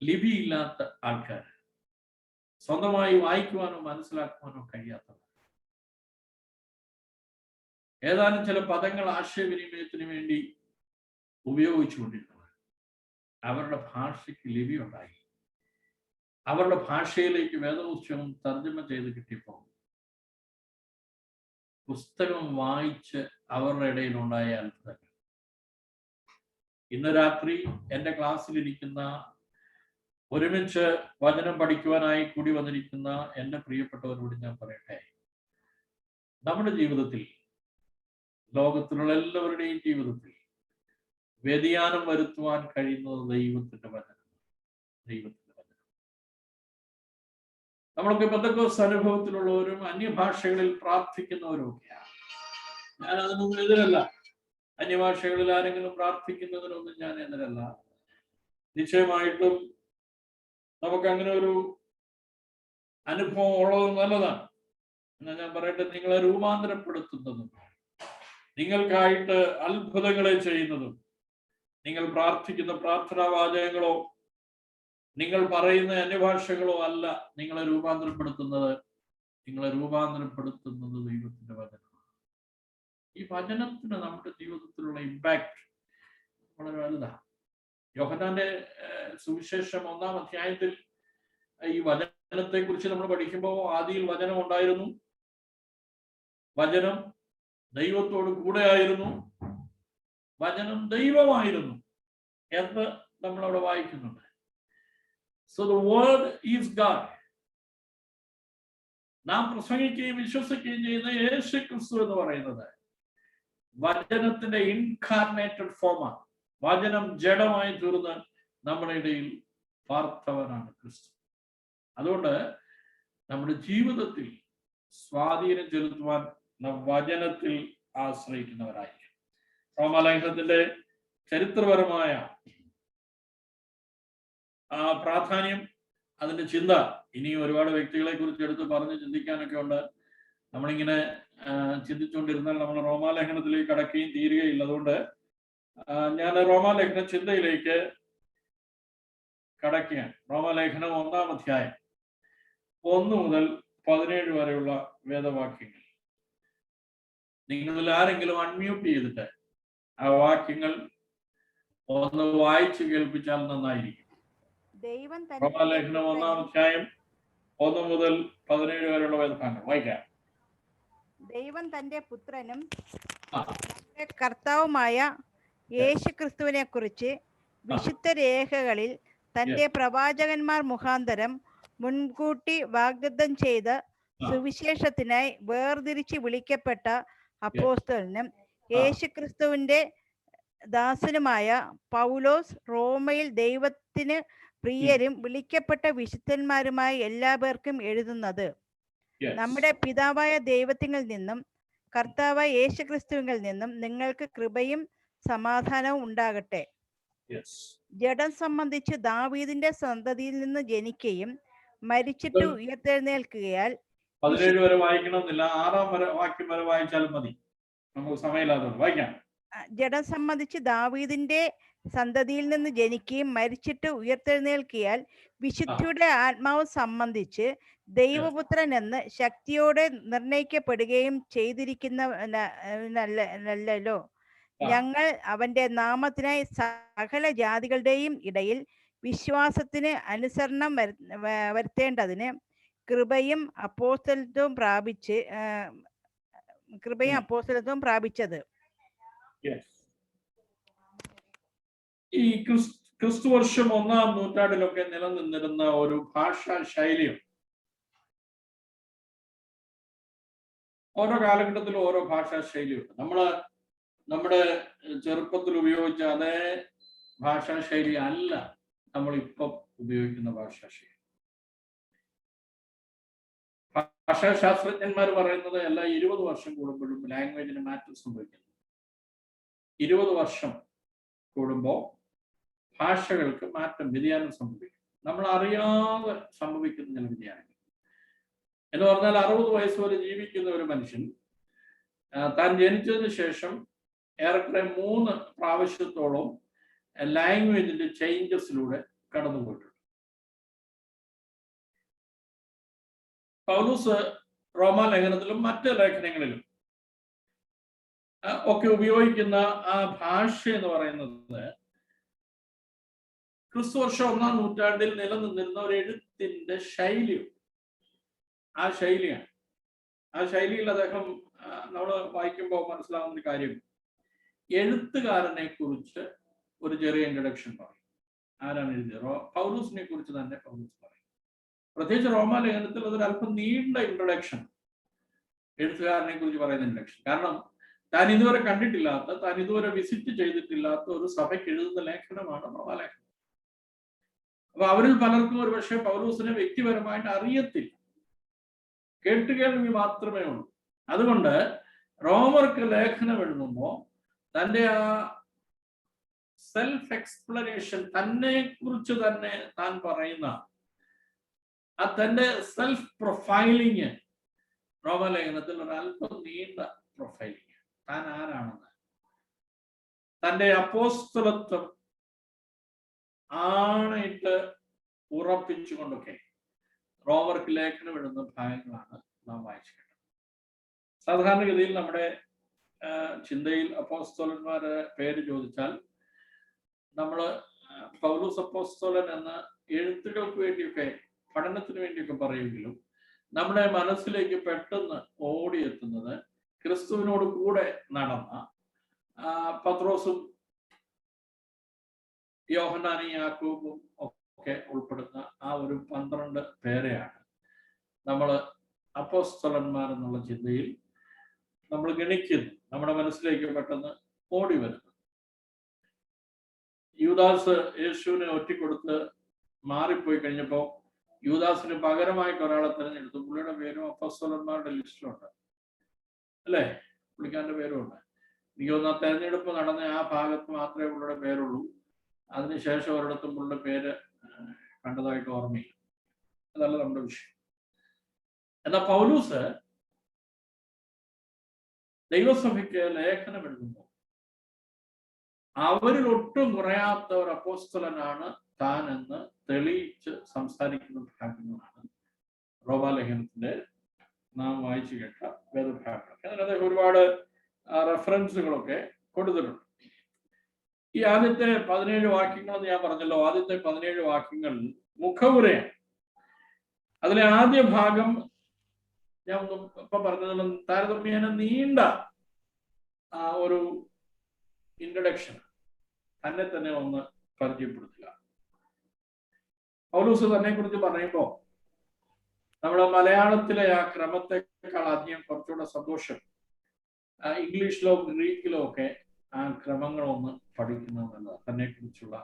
ലിപി ഇല്ലാത്ത ആൾക്കാർ, സ്വന്തമായി വായിക്കുവാനോ മനസ്സിലാക്കുവാനോ കഴിയാത്തവർ, ഏതാനും ചില പദങ്ങൾ ആശയവിനിമയത്തിന് വേണ്ടി ഉപയോഗിച്ചുകൊണ്ടിരുന്നവർ, അവരുടെ ഭാഷയ്ക്ക് ലിപി ഉണ്ടായി. അവരുടെ ഭാഷയിലേക്ക് വേദപുസ്തകം തർജ്ജമ ചെയ്ത് കിട്ടിയപ്പോൾ പുസ്തകം വായിച്ച് അവരുടെ ഇടയിലുണ്ടായ അത്ഭുതങ്ങൾ. ഇന്ന് രാത്രി എൻ്റെ ക്ലാസ്സിലിരിക്കുന്ന, ഒരുമിച്ച് വചനം പഠിക്കുവാനായി കൂടി വന്നിരിക്കുന്ന എൻ്റെ പ്രിയപ്പെട്ടവരോട് ഞാൻ പറയട്ടെ, നമ്മുടെ ജീവിതത്തിൽ, ലോകത്തിലുള്ള എല്ലാവരുടെയും ജീവിതത്തിൽ വ്യതിയാനം വരുത്തുവാൻ കഴിയുന്നത് ദൈവത്തിന്റെ വചനം. ദൈവത്തിന്റെ വചനം. നമ്മളൊക്കെ പെന്തക്കോസ്ത് അനുഭവത്തിലുള്ളവരും അന്യഭാഷകളിൽ പ്രാർത്ഥിക്കുന്നവരും ഒക്കെയാണ്. ഞാൻ അതിനൊന്നും എതിരല്ല. അന്യഭാഷകളിൽ ആരെങ്കിലും പ്രാർത്ഥിക്കുന്നതിനൊന്നും ഞാൻ എതിരല്ല. നിശ്ചയമായിട്ടും നമുക്ക് അങ്ങനെ ഒരു അനുഭവം ഉള്ളത് നല്ലതാണ്. എന്നാൽ ഞാൻ പറയട്ടെ, നിങ്ങളെ രൂപാന്തരപ്പെടുത്തുന്നതും നിങ്ങൾക്കായിട്ട് അത്ഭുതങ്ങളെ ചെയ്യുന്നതും നിങ്ങൾ പ്രാർത്ഥിക്കുന്ന പ്രാർത്ഥനാ വാചകങ്ങളോ നിങ്ങൾ പറയുന്ന അന്യഭാഷകളോ അല്ല നിങ്ങളെ രൂപാന്തരപ്പെടുത്തുന്നത്. നിങ്ങളെ രൂപാന്തരപ്പെടുത്തുന്നത് ദൈവത്തിന്റെ വചനമാണ്. ഈ വചനത്തിന് നമ്മുടെ ജീവിതത്തിലുള്ള ഇമ്പാക്ട് വളരെ വലുതാണ്. യോഹന്നാന്റെ സുവിശേഷം 1-ാം അധ്യായത്തിൽ ഈ വചനത്തെ കുറിച്ച് നമ്മൾ പഠിക്കുമ്പോൾ, ആദിയിൽ വചനം ഉണ്ടായിരുന്നു, വചനം ദൈവത്തോട് കൂടെ ആയിരുന്നു, വചനം ദൈവമായിരുന്നു എന്ന് നമ്മൾ അവിടെ വായിക്കുന്നുണ്ട്. So the word is God. നാം പ്രസംഗിക്കുകയും വിശ്വസിക്കുകയും ചെയ്യുന്ന യേശു ക്രിസ്തു എന്ന് പറയുന്നത് വചനത്തിന്റെ ഇൻകാർണേറ്റഡ് ഫോമാണ്. വചനം ജഡമായി തീർന്ന് നമ്മുടെ ഇടയിൽ പാർത്തവനാണ് ക്രിസ്തു. അതുകൊണ്ട് നമ്മുടെ ജീവിതത്തിൽ സ്വാധീനം ചെലുത്തുവാൻ നാം വചനത്തിൽ ആശ്രയിക്കുന്നവരായിരിക്കും. റോമാലേഖനത്തിന്റെ ചരിത്രപരമായ ആ പ്രാധാന്യം, അതിന്റെ ചിന്ത, ഇനിയും ഒരുപാട് വ്യക്തികളെ കുറിച്ച് എടുത്ത് പറഞ്ഞ് ചിന്തിക്കാനൊക്കെ ഉണ്ട്. നമ്മളിങ്ങനെ ചിന്തിച്ചുകൊണ്ടിരുന്നാൽ നമ്മൾ റോമാലേഖനത്തിലേക്ക് കടക്കുകയും തീരുകയില്ല. അതുകൊണ്ട് ഞാൻ റോമാലേഖന ചിന്തയിലേക്ക് കടക്കുകയാണ്. റോമാലേഖനം 1-ാം അധ്യായം 1 മുതൽ 17 വരെയുള്ള വേദവാക്യങ്ങൾ. നിങ്ങളിൽ ആരെങ്കിലും അൺമ്യൂട്ട് ചെയ്തിട്ട് ആ വാക്യങ്ങൾ ഒന്ന് വായിച്ചു കേൾപ്പിച്ചാൽ നന്നായിരിക്കും. റോമാലേഖനം 1-ാം അധ്യായം 1 മുതൽ 17 വരെയുള്ള വേദഭാഗങ്ങൾ വായിക്കാം. ദൈവം തന്റെ പുത്രനും കർത്താവുമായ യേശു ക്രിസ്തുവിനെ കുറിച്ച് വിശുദ്ധ രേഖകളിൽ തന്റെ പ്രവാചകന്മാർ മുഖാന്തരം മുൻകൂട്ടി വാഗ്ദത്തം ചെയ്ത സുവിശേഷത്തിനായി വേർതിരിച്ച് വിളിക്കപ്പെട്ട അപ്പോസ്തലനും യേശു ക്രിസ്തുവിന്റെ ദാസനുമായ പൗലോസ്, റോമയിൽ ദൈവത്തിന് പ്രിയരും വിളിക്കപ്പെട്ട വിശുദ്ധന്മാരുമായ എല്ലാ പേർക്കും എഴുതുന്നത്, നമ്മുടെ പിതാവായ ദൈവത്തിൽ നിന്നും കർത്താവായ യേശു ക്രിസ്തുവിൽ നിന്നും നിങ്ങൾക്ക് കൃപയും സമാധാനവും ഉണ്ടാകട്ടെ. ജഡം സംബന്ധിച്ച് ദാവീദിന്റെ സന്തതിയിൽ നിന്ന് ജനിക്കുകയും മരിച്ചിട്ട് ഉയർത്തെഴുന്നേൽക്കുകയാൽ 17 വരെ വായിക്കണമെന്നില്ല, 6-ാം വാക്യം വരെ വായിച്ചാലും മതി, നമുക്ക് സമയമില്ലാത്തത് വായിക്കാം. ജഡം സംബന്ധിച്ച് ദാവീദിന്റെ സന്തതിയിൽ നിന്ന് ജനിക്കുകയും മരിച്ചിട്ട് ഉയർത്തെഴുന്നേൽക്കിയാൽ വിശുദ്ധിയുടെ ആത്മാവ് സംബന്ധിച്ച് ദൈവപുത്രൻ എന്ന് ശക്തിയോടെ നിർണയിക്കപ്പെടുകയും ചെയ്തിരിക്കുന്നല്ലോ. ഞങ്ങൾ അവന്റെ നാമത്തിനായി സകല ജാതികളുടെയും ഇടയിൽ വിശ്വാസത്തിന് അനുസരണം വരുത്തേണ്ടതിന് കൃപയും അപ്പോസ്തലത്വവും പ്രാപിച്ചത്. ഈ ക്രിസ്തു വർഷം 1-ാം നൂറ്റാണ്ടിലൊക്കെ നിലനിന്നിരുന്ന ഒരു ഭാഷാ ശൈലിയും ഓരോ കാലഘട്ടത്തിലും ഓരോ ഭാഷാ ശൈലിയുണ്ട്. നമ്മുടെ ചെറുപ്പത്തിൽ ഉപയോഗിച്ച അതേ ഭാഷാ ശൈലി അല്ല നമ്മളിപ്പം ഉപയോഗിക്കുന്ന ഭാഷാ ശൈലി. ഭാഷാശാസ്ത്രജ്ഞന്മാർ പറയുന്നത് എല്ലാ 20 വർഷം കൂടുമ്പോഴും ലാംഗ്വേജിന് മാറ്റം സംഭവിക്കുന്നു. 20 വർഷം കൂടുമ്പോൾ ഭാഷകൾക്ക് വ്യതിയാനം സംഭവിക്കും. നമ്മൾ അറിയാതെ സംഭവിക്കുന്ന ചില വ്യതിയാനങ്ങൾ. എന്ന് പറഞ്ഞാൽ 60 വയസ്സ് വരെ ജീവിക്കുന്ന ഒരു മനുഷ്യൻ താൻ ജനിച്ചതിന് ശേഷം ഏറെക്കുറെ 3 പ്രാവശ്യത്തോളം ലാംഗ്വേജിന്റെ ചേഞ്ചസിലൂടെ കടന്നുപോയിട്ടുണ്ട്. പൗലോസ് റോമാലേഖനത്തിലും മറ്റ് ലേഖനങ്ങളിലും ഒക്കെ ഉപയോഗിക്കുന്ന ആ ഭാഷ എന്ന് പറയുന്നത് ക്രിസ്തുവർഷം 1-ാം നൂറ്റാണ്ടിൽ നിലനിന്നിരുന്ന ഒരു എഴുത്തിന്റെ ശൈലിയും ആ ശൈലിയാണ്. ആ ശൈലിയിൽ അദ്ദേഹം നമ്മൾ വായിക്കുമ്പോൾ മനസ്സിലാവുന്ന ഒരു കാര്യം, എഴുത്തുകാരനെ കുറിച്ച് ഒരു ചെറിയ ഇൻട്രഡക്ഷൻ പറയും. ആരാണ് എഴുതിയത്? പൗലൂസിനെ കുറിച്ച് തന്നെ പൗലൂസ് പറയും. പ്രത്യേകിച്ച് റോമാലേഖനത്തിൽ അതൊരു അല്പം നീണ്ട ഇൻട്രൊഡക്ഷൻ, എഴുത്തുകാരനെ കുറിച്ച് പറയുന്ന ഇൻട്രൊഡക്ഷൻ. കാരണം താൻ ഇതുവരെ കണ്ടിട്ടില്ലാത്ത, താൻ ഇതുവരെ വിസിറ്റ് ചെയ്തിട്ടില്ലാത്ത ഒരു സഭയ്ക്ക് എഴുതുന്ന ലേഖനമാണ് റോമാലേഖനം. അപ്പൊ അവരിൽ പലർക്കും ഒരു പക്ഷേ പൗലൂസിനെ വ്യക്തിപരമായിട്ട് അറിയത്തില്ല, കേട്ടുകേൾവി മാത്രമേ ഉള്ളൂ. അതുകൊണ്ട് റോമർക്ക് ലേഖനം എഴുതുമ്പോൾ തൻ്റെ ആ സെൽഫ് എക്സ്പ്ലനേഷൻ, തന്നെ കുറിച്ച് തന്നെ താൻ പറയുന്ന ആ തൻ്റെ സെൽഫ് പ്രൊഫൈലിങ് റോമലേഖനത്തിൽ ഒരല്പം നീണ്ട പ്രൊഫൈലിങ്, താൻ ആരാണെന്ന്, തൻ്റെ അപ്പോസ്തലത്വം ആണയിട്ട് ഉറപ്പിച്ചുകൊണ്ടൊക്കെ റോമർക്ക് ലേഖനം എഴുതുന്ന ഭാഗങ്ങളാണ് നാം വായിച്ചു കേട്ടത്. സാധാരണഗതിയിൽ നമ്മുടെ ചിന്തയിൽ അപ്പോസ്തലന്മാരുടെ പേര് ചോദിച്ചാൽ നമ്മൾ പൗലോസ് അപ്പോസ്തലൻ എന്ന എഴുത്തുകൾക്ക് വേണ്ടിയൊക്കെ, പഠനത്തിന് വേണ്ടിയൊക്കെ പറയുമെങ്കിലും നമ്മുടെ മനസ്സിലേക്ക് പെട്ടെന്ന് ഓടിയെത്തുന്നത് ക്രിസ്തുവിനോട് കൂടെ നടന്ന പത്രോസും യോഹന്നാനും യാക്കോബും ഒക്കെ ഉൾപ്പെടുന്ന ആ ഒരു 12 പേരെയാണ് നമ്മൾ അപ്പോസ്തലന്മാർ എന്നുള്ള ചിന്തയിൽ നമ്മൾ ഗണിക്കുന്നു. നമ്മുടെ മനസ്സിലേക്ക് പെട്ടെന്ന് ഓടി വരുന്നു. യൂദാസ് യേശുവിനെ ഒറ്റിക്കൊടുത്ത് മാറിപ്പോയി കഴിഞ്ഞപ്പോൾ യൂദാസിന് പകരമായിട്ട് ഒരാളെ തിരഞ്ഞെടുത്തു. പുള്ളിയുടെ പേരും അപ്പോസ്തലന്മാരുടെ ലിസ്റ്റിലുണ്ട്, അല്ലേ? പുള്ളിക്കാരന്റെ പേരും ഉണ്ട്. എനിക്ക് തോന്നുന്നു ആ തെരഞ്ഞെടുപ്പ് നടന്ന ആ ഭാഗത്ത് മാത്രമേ പുള്ളിയുടെ പേരുള്ളൂ. അതിനുശേഷം ഒരിടത്തും പുള്ളിയുടെ പേര് കണ്ടതായിട്ട് ഓർമ്മയില്ല. അതല്ല നമ്മുടെ വിഷയം. എന്നാൽ പൗലൂസ് ദൈവസഭയ്ക്ക് ലേഖനം എഴുതുമ്പോൾ അവരിൽ ഒട്ടും കുറയാത്ത ഒരു അപ്പോസ്തലനാണ് താൻ എന്ന് തെളിയിച്ച് സംസാരിക്കുന്ന ഭാഗങ്ങളാണ് റോമാലേഖനത്തിന്റെ നാം വായിച്ചു കേട്ട വേദഭാഗങ്ങൾ. എന്നാൽ അദ്ദേഹം ഒരുപാട് റെഫറൻസുകളൊക്കെ കൊടുത്തിട്ടുണ്ട്. ഈ ആദ്യത്തെ 17 വാക്യങ്ങൾ എന്ന് ഞാൻ പറഞ്ഞല്ലോ, ആദ്യത്തെ 17 വാക്യങ്ങൾ മുഖവുരയാണ്. അതിലെ ആദ്യ ഭാഗം ഞാൻ ഇപ്പൊ പറഞ്ഞതിലും താരതമ്യേന നീണ്ട ഒരു ഇൻട്രഡക്ഷൻ, തന്നെ തന്നെ ഒന്ന് പരിചയപ്പെടുത്തുക. പൗലൂസ് തന്നെ കുറിച്ച് പറയുമ്പോൾ നമ്മുടെ മലയാളത്തിലെ ആ ക്രമത്തെക്കാൾ അധികം കുറച്ചുകൂടെ സന്തോഷം ഇംഗ്ലീഷിലോ ഗ്രീക്കിലോ ഒക്കെ ആ ക്രമങ്ങളൊന്ന് പഠിക്കുന്നത് നല്ലതാണ്. തന്നെ കുറിച്ചുള്ള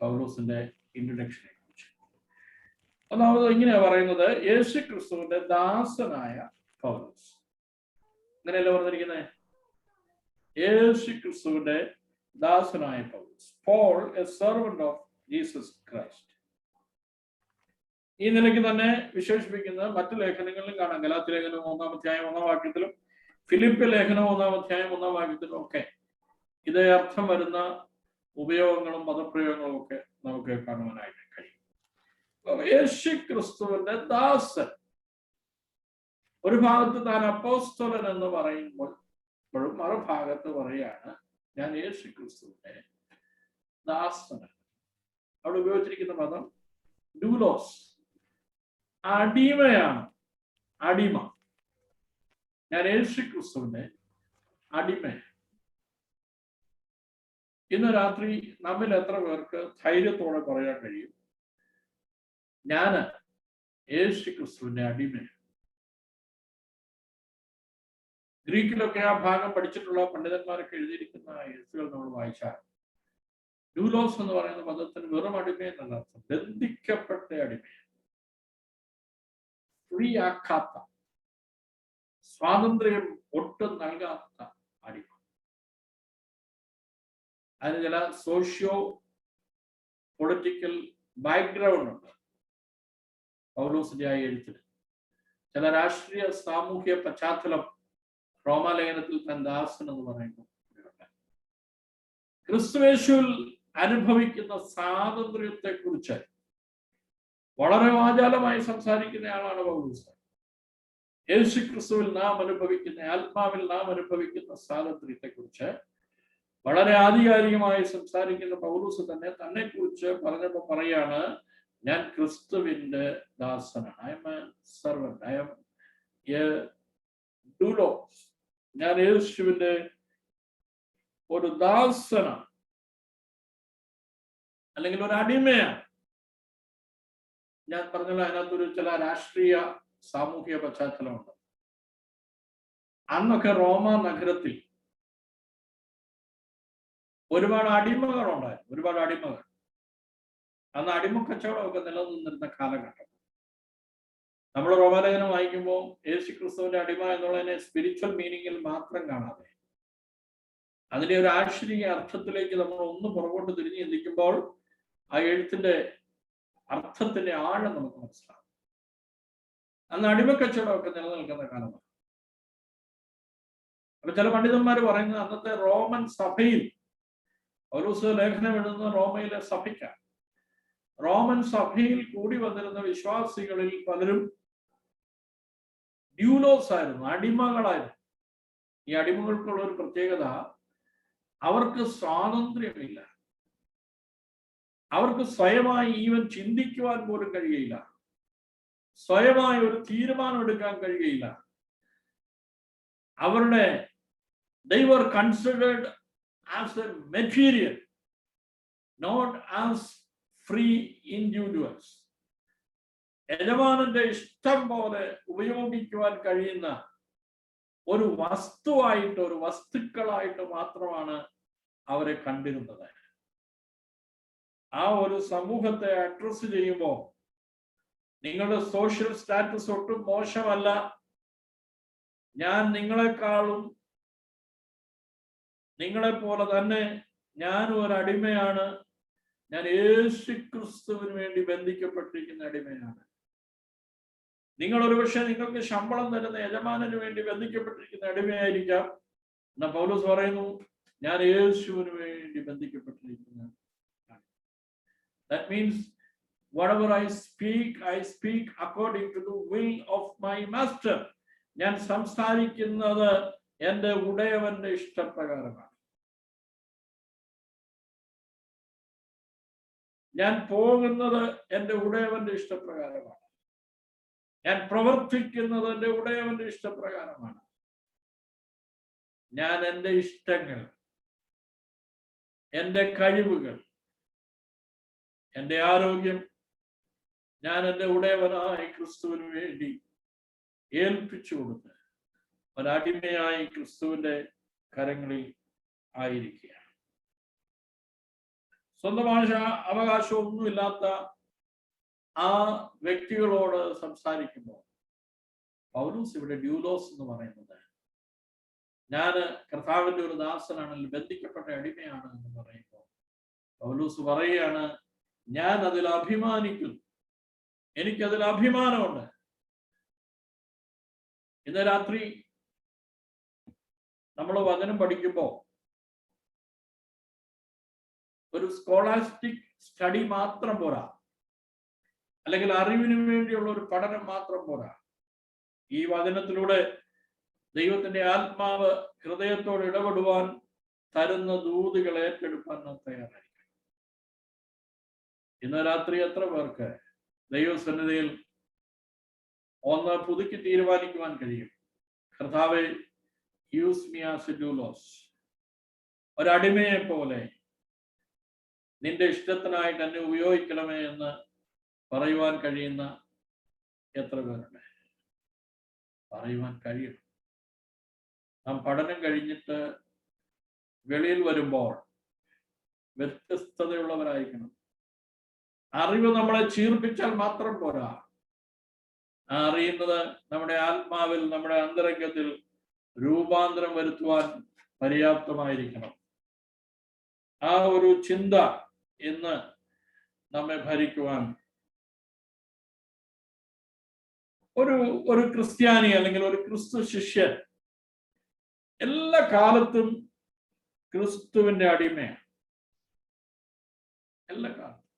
പൗലൂസിന്റെ ഇൻട്രഡക്ഷനെ കുറിച്ച് ഒന്നാമത് ഇങ്ങനെയാ പറയുന്നത്, യേശു ക്രിസ്തുവിന്റെ ദാസനായ പൗലോസ്. ഇങ്ങനെയല്ലേ പറഞ്ഞിരിക്കുന്നത്? യേശു ക്രിസ്തുവിന്റെ ദാസനായ പൗലോസ്, Paul a servant of Jesus Christ. ഈ നിലയ്ക്ക് തന്നെ വിശേഷിപ്പിക്കുന്നത് മറ്റു ലേഖനങ്ങളിലും കാണാം. ഗലാത്യ ലേഖനം 1-ാം അധ്യായം 1-ാം വാക്യത്തിലും ഫിലിപ്പ് ലേഖനം 1-ാം അധ്യായം 1-ാം വാക്യത്തിലും ഒക്കെ ഇതേ അർത്ഥം വരുന്ന ഉപയോഗങ്ങളും പദപ്രയോഗങ്ങളും ഒക്കെ നമുക്ക് കാണുവാനായിട്ട് കഴിയും. യേശു ക്രിസ്തുവിന്റെ ദാസൻ, ഒരു ഭാഗത്ത് താൻ അപ്പോസ്തലൻ എന്ന് പറയുമ്പോൾ മറുഭാഗത്ത് പറയാണ് ഞാൻ യേശു ക്രിസ്തുവിന്റെ ദാസൻ. അവിടെ ഉപയോഗിച്ചിരിക്കുന്ന പദം ഡൂലോസ്, അടിമയാണ്. അടിമ. ഞാൻ യേശു ക്രിസ്തുവിന്റെ അടിമയാണ്. ഇന്ന് രാത്രി നമ്മിൽ എത്ര പേർക്ക് ധൈര്യത്തോടെ പറയാൻ കഴിയും ഞാന് യേശു ക്രിസ്തുവിന്റെ അടിമയാണ്? ഗ്രീക്കിലൊക്കെ ആ ഭാഗം പഠിച്ചിട്ടുള്ള പണ്ഡിതന്മാരൊക്കെ എഴുതിയിരിക്കുന്ന എഴുത്തുകൾ നമ്മൾ വായിച്ചാൽ ഡൂലോസ് എന്ന് പറയുന്ന പദത്തിന് വെറും അടിമയെന്നല്ല അർത്ഥം, ബന്ധിക്കപ്പെട്ട അടിമയാണ്, ഫ്രീ ആക്കാത്ത, സ്വാതന്ത്ര്യം ഒട്ടും നൽകാത്ത അടിമ. അതിന് ചില സോഷ്യോ പൊളിറ്റിക്കൽ ബാക്ക്ഗ്രൗണ്ട് ഉണ്ട് പൗലോസിന്റെ ആ എഴുത്തിന്. ചില രാഷ്ട്രീയ സാമൂഹ്യ പശ്ചാത്തലം റോമാലേഖനത്തിൽ തൻ ദാസൻ എന്ന് പറയുന്നു. ക്രിസ്തുയേശുവിൽ അനുഭവിക്കുന്ന സ്വാതന്ത്ര്യത്തെ കുറിച്ച് വളരെ വാചാലമായി സംസാരിക്കുന്ന ആളാണ് പൗലോസ്. യേശു ക്രിസ്തുവിൽ നാം അനുഭവിക്കുന്ന, ആത്മാവിൽ നാം അനുഭവിക്കുന്ന സ്വാതന്ത്ര്യത്തെ കുറിച്ച് വളരെ ആധികാരികമായി സംസാരിക്കുന്ന പൗലോസ് തന്നെ കുറിച്ച് പറഞ്ഞപ്പോൾ പറയാണ്, ഞാൻ ക്രിസ്തുവിന്റെ ദാസനാണ്. I am a servant, I am a doulos. ഞാൻ യേശുവിന്റെ ഒരു ദാസനാണ്, അല്ലെങ്കിൽ ഒരു അടിമയാണ്. ഞാൻ പറഞ്ഞല്ലോ, അതിനകത്തൊരു ചില രാഷ്ട്രീയ സാമൂഹിക പശ്ചാത്തലമുണ്ട്. അന്നൊക്കെ റോമ നഗരത്തിൽ ഒരുപാട് അടിമകളുണ്ടായിരുന്നു, ഒരുപാട് അടിമകൾ. അന്ന് അടിമക്കച്ചവടമൊക്കെ നിലനിന്നിരുന്ന കാലഘട്ടം. നമ്മൾ റോമാലേഖനം വായിക്കുമ്പോൾ യേശു ക്രിസ്തുവിന്റെ അടിമ എന്നുള്ളതിനെ സ്പിരിച്വൽ മീനിങ്ങിൽ മാത്രം കാണാതെ അതിന്റെ ഒരു ആശ്ചര്യ അർത്ഥത്തിലേക്ക് നമ്മൾ ഒന്ന് പുറകോട്ട് തിരിഞ്ഞു ചിന്തിക്കുമ്പോൾ ആ എഴുത്തിന്റെ അർത്ഥത്തിന്റെ ആഴം നമുക്ക് മനസ്സിലാവും. അന്ന് അടിമക്കച്ചവടമൊക്കെ നിലനിൽക്കുന്ന കാലമാണ്. അപ്പൊ ചില പണ്ഡിതന്മാർ പറയുന്നത് അന്നത്തെ റോമൻ സഭയിൽ, പൗലോസ് ലേഖനം എഴുതുന്ന റോമയിലെ സഭയ്ക്കാണ്. റോമൻ സഭയിൽ കൂടി വന്നിരുന്ന വിശ്വാസികളിൽ പലരും ഡ്യൂലോസ് ആയിരുന്നു, അടിമകളായിരുന്നു. ഈ അടിമകൾക്കുള്ള ഒരു പ്രത്യേകത, അവർക്ക് സ്വാതന്ത്ര്യമില്ല. അവർക്ക് സ്വയമായി ഈവൻ ചിന്തിക്കുവാൻ പോലും കഴിയുകയില്ല, സ്വയമായി ഒരു തീരുമാനം എടുക്കാൻ കഴിയുകയില്ല. അവരുടെ they were considered as a material, not as free individuals. യജമാനന്റെ ഇഷ്ടം പോലെ ഉപയോഗിക്കുവാൻ കഴിയുന്ന ഒരു വസ്തുവായിട്ട്, ഒരു വസ്തുക്കളായിട്ട് മാത്രമാണ് അവരെ കണ്ടിരുന്നത്. ആ ഒരു സമൂഹത്തെ അഡ്രസ് ചെയ്യുമ്പോൾ നിങ്ങളുടെ സോഷ്യൽ സ്റ്റാറ്റസ് ഒട്ടും മോശമല്ല, ഞാൻ നിങ്ങളെക്കാളും, നിങ്ങളെപ്പോലെ തന്നെ ഞാനും ഒരു അടിമയാണ്, ഞാൻ യേശു ക്രിസ്തുവിന് വേണ്ടി ബന്ധിക്കപ്പെട്ടിരിക്കുന്ന അടിമയാണ്. നിങ്ങൾ ഒരുപക്ഷെ നിങ്ങൾക്ക് ശമ്പളം തരുന്ന യജമാനന് വേണ്ടി ബന്ധിക്കപ്പെട്ടിരിക്കുന്ന അടിമയായിരിക്കാം. എന്നാ പൗലോസ് പറയുന്നു, ഞാൻ യേശുവിന് വേണ്ടി ബന്ധിക്കപ്പെട്ടിരിക്കുന്ന. That means whatever I speak according to the will of my master. ഞാൻ സംസാരിക്കുന്നത് എൻ്റെ ഉടയവന്റെ ഇഷ്ടപ്രകാരമാണ്. ഞാൻ പോകുന്നത് എൻ്റെ ഉടയവന്റെ ഇഷ്ടപ്രകാരമാണ്. ഞാൻ പ്രവർത്തിക്കുന്നത് എൻ്റെ ഉടയവന്റെ ഇഷ്ടപ്രകാരമാണ്. ഞാൻ എൻ്റെ ഇഷ്ടങ്ങൾ, എൻ്റെ കഴിവുകൾ, എൻ്റെ ആരോഗ്യം ഞാൻ എൻ്റെ ഉടയവനായ ക്രിസ്തുവിന് വേണ്ടി ഏൽപ്പിച്ചു കൊടുത്ത് ഒരടിമയായി ക്രിസ്തുവിന്റെ കരങ്ങളിൽ ആയിരിക്കുകയാണ്. സ്വന്തം അവകാശമൊന്നുമില്ലാത്ത ആ വ്യക്തികളോട് സംസാരിക്കുമ്പോൾ പൗലോസ് ഇവിടെ ഡ്യൂലോസ് എന്ന് പറയുന്നത്, ഞാൻ കർത്താവിന്റെ ഒരു ദാസനാണെങ്കിൽ ബന്ധിക്കപ്പെട്ട അടിമയാണ് എന്ന് പറയുമ്പോൾ പൗലോസ് പറയുകയാണ്, ഞാൻ അതിൽ അഭിമാനിക്കുന്നു, എനിക്കതിൽ അഭിമാനമുണ്ട്. ഇന്ന് രാത്രി നമ്മൾ വചനം പഠിക്കുമ്പോൾ ഒരു സ്കോളാസ്റ്റിക് സ്റ്റഡി മാത്രം പോരാ, അല്ലെങ്കിൽ അറിവിന് വേണ്ടിയുള്ള ഒരു പഠനം മാത്രം പോരാ. ഈ വചനത്തിലൂടെ ദൈവത്തിന്റെ ആത്മാവ് ഹൃദയത്തോട് ഇടപെടുവാൻ തരുന്ന ദൂതുകൾ ഏറ്റെടുക്കാൻ നാം തയ്യാറായിരിക്കും. ഇന്ന് രാത്രി എത്ര പേർക്ക് ദൈവസന്നിധിയിൽ ഒന്ന് പുതുക്കി തീരുമാനിക്കുവാൻ കഴിയും, കർത്താവേ, use me as a doulos, ഒരടിമയെ പോലെ നിന്റെ ഇഷ്ടത്തിനായിട്ട് എന്നെ ഉപയോഗിക്കണമേ എന്ന് പറയുവാൻ കഴിയുന്ന എത്ര പേരുണ്ട്? പറയുവാൻ കഴിയും. നാം പഠനം കഴിഞ്ഞിട്ട് വെളിയിൽ വരുമ്പോൾ വ്യത്യസ്തതയുള്ളവരായിരിക്കണം. അറിവ് നമ്മളെ ചീർപ്പിച്ചാൽ മാത്രം പോരാ, ആ അറിയുന്നത് നമ്മുടെ ആത്മാവിൽ, നമ്മുടെ അന്തരംഗത്തിൽ രൂപാന്തരം വരുത്തുവാൻ പര്യാപ്തമായിരിക്കണം. ആ ഒരു ചിന്ത ഇന്ന് നമ്മെ ഭരിക്കുവാൻ ഒരു ക്രിസ്ത്യാനി അല്ലെങ്കിൽ ഒരു ക്രിസ്തു ശിഷ്യൻ എല്ലാ കാലത്തും ക്രിസ്തുവിന്റെ അടിമയാണ്. എല്ലാ കാലത്തും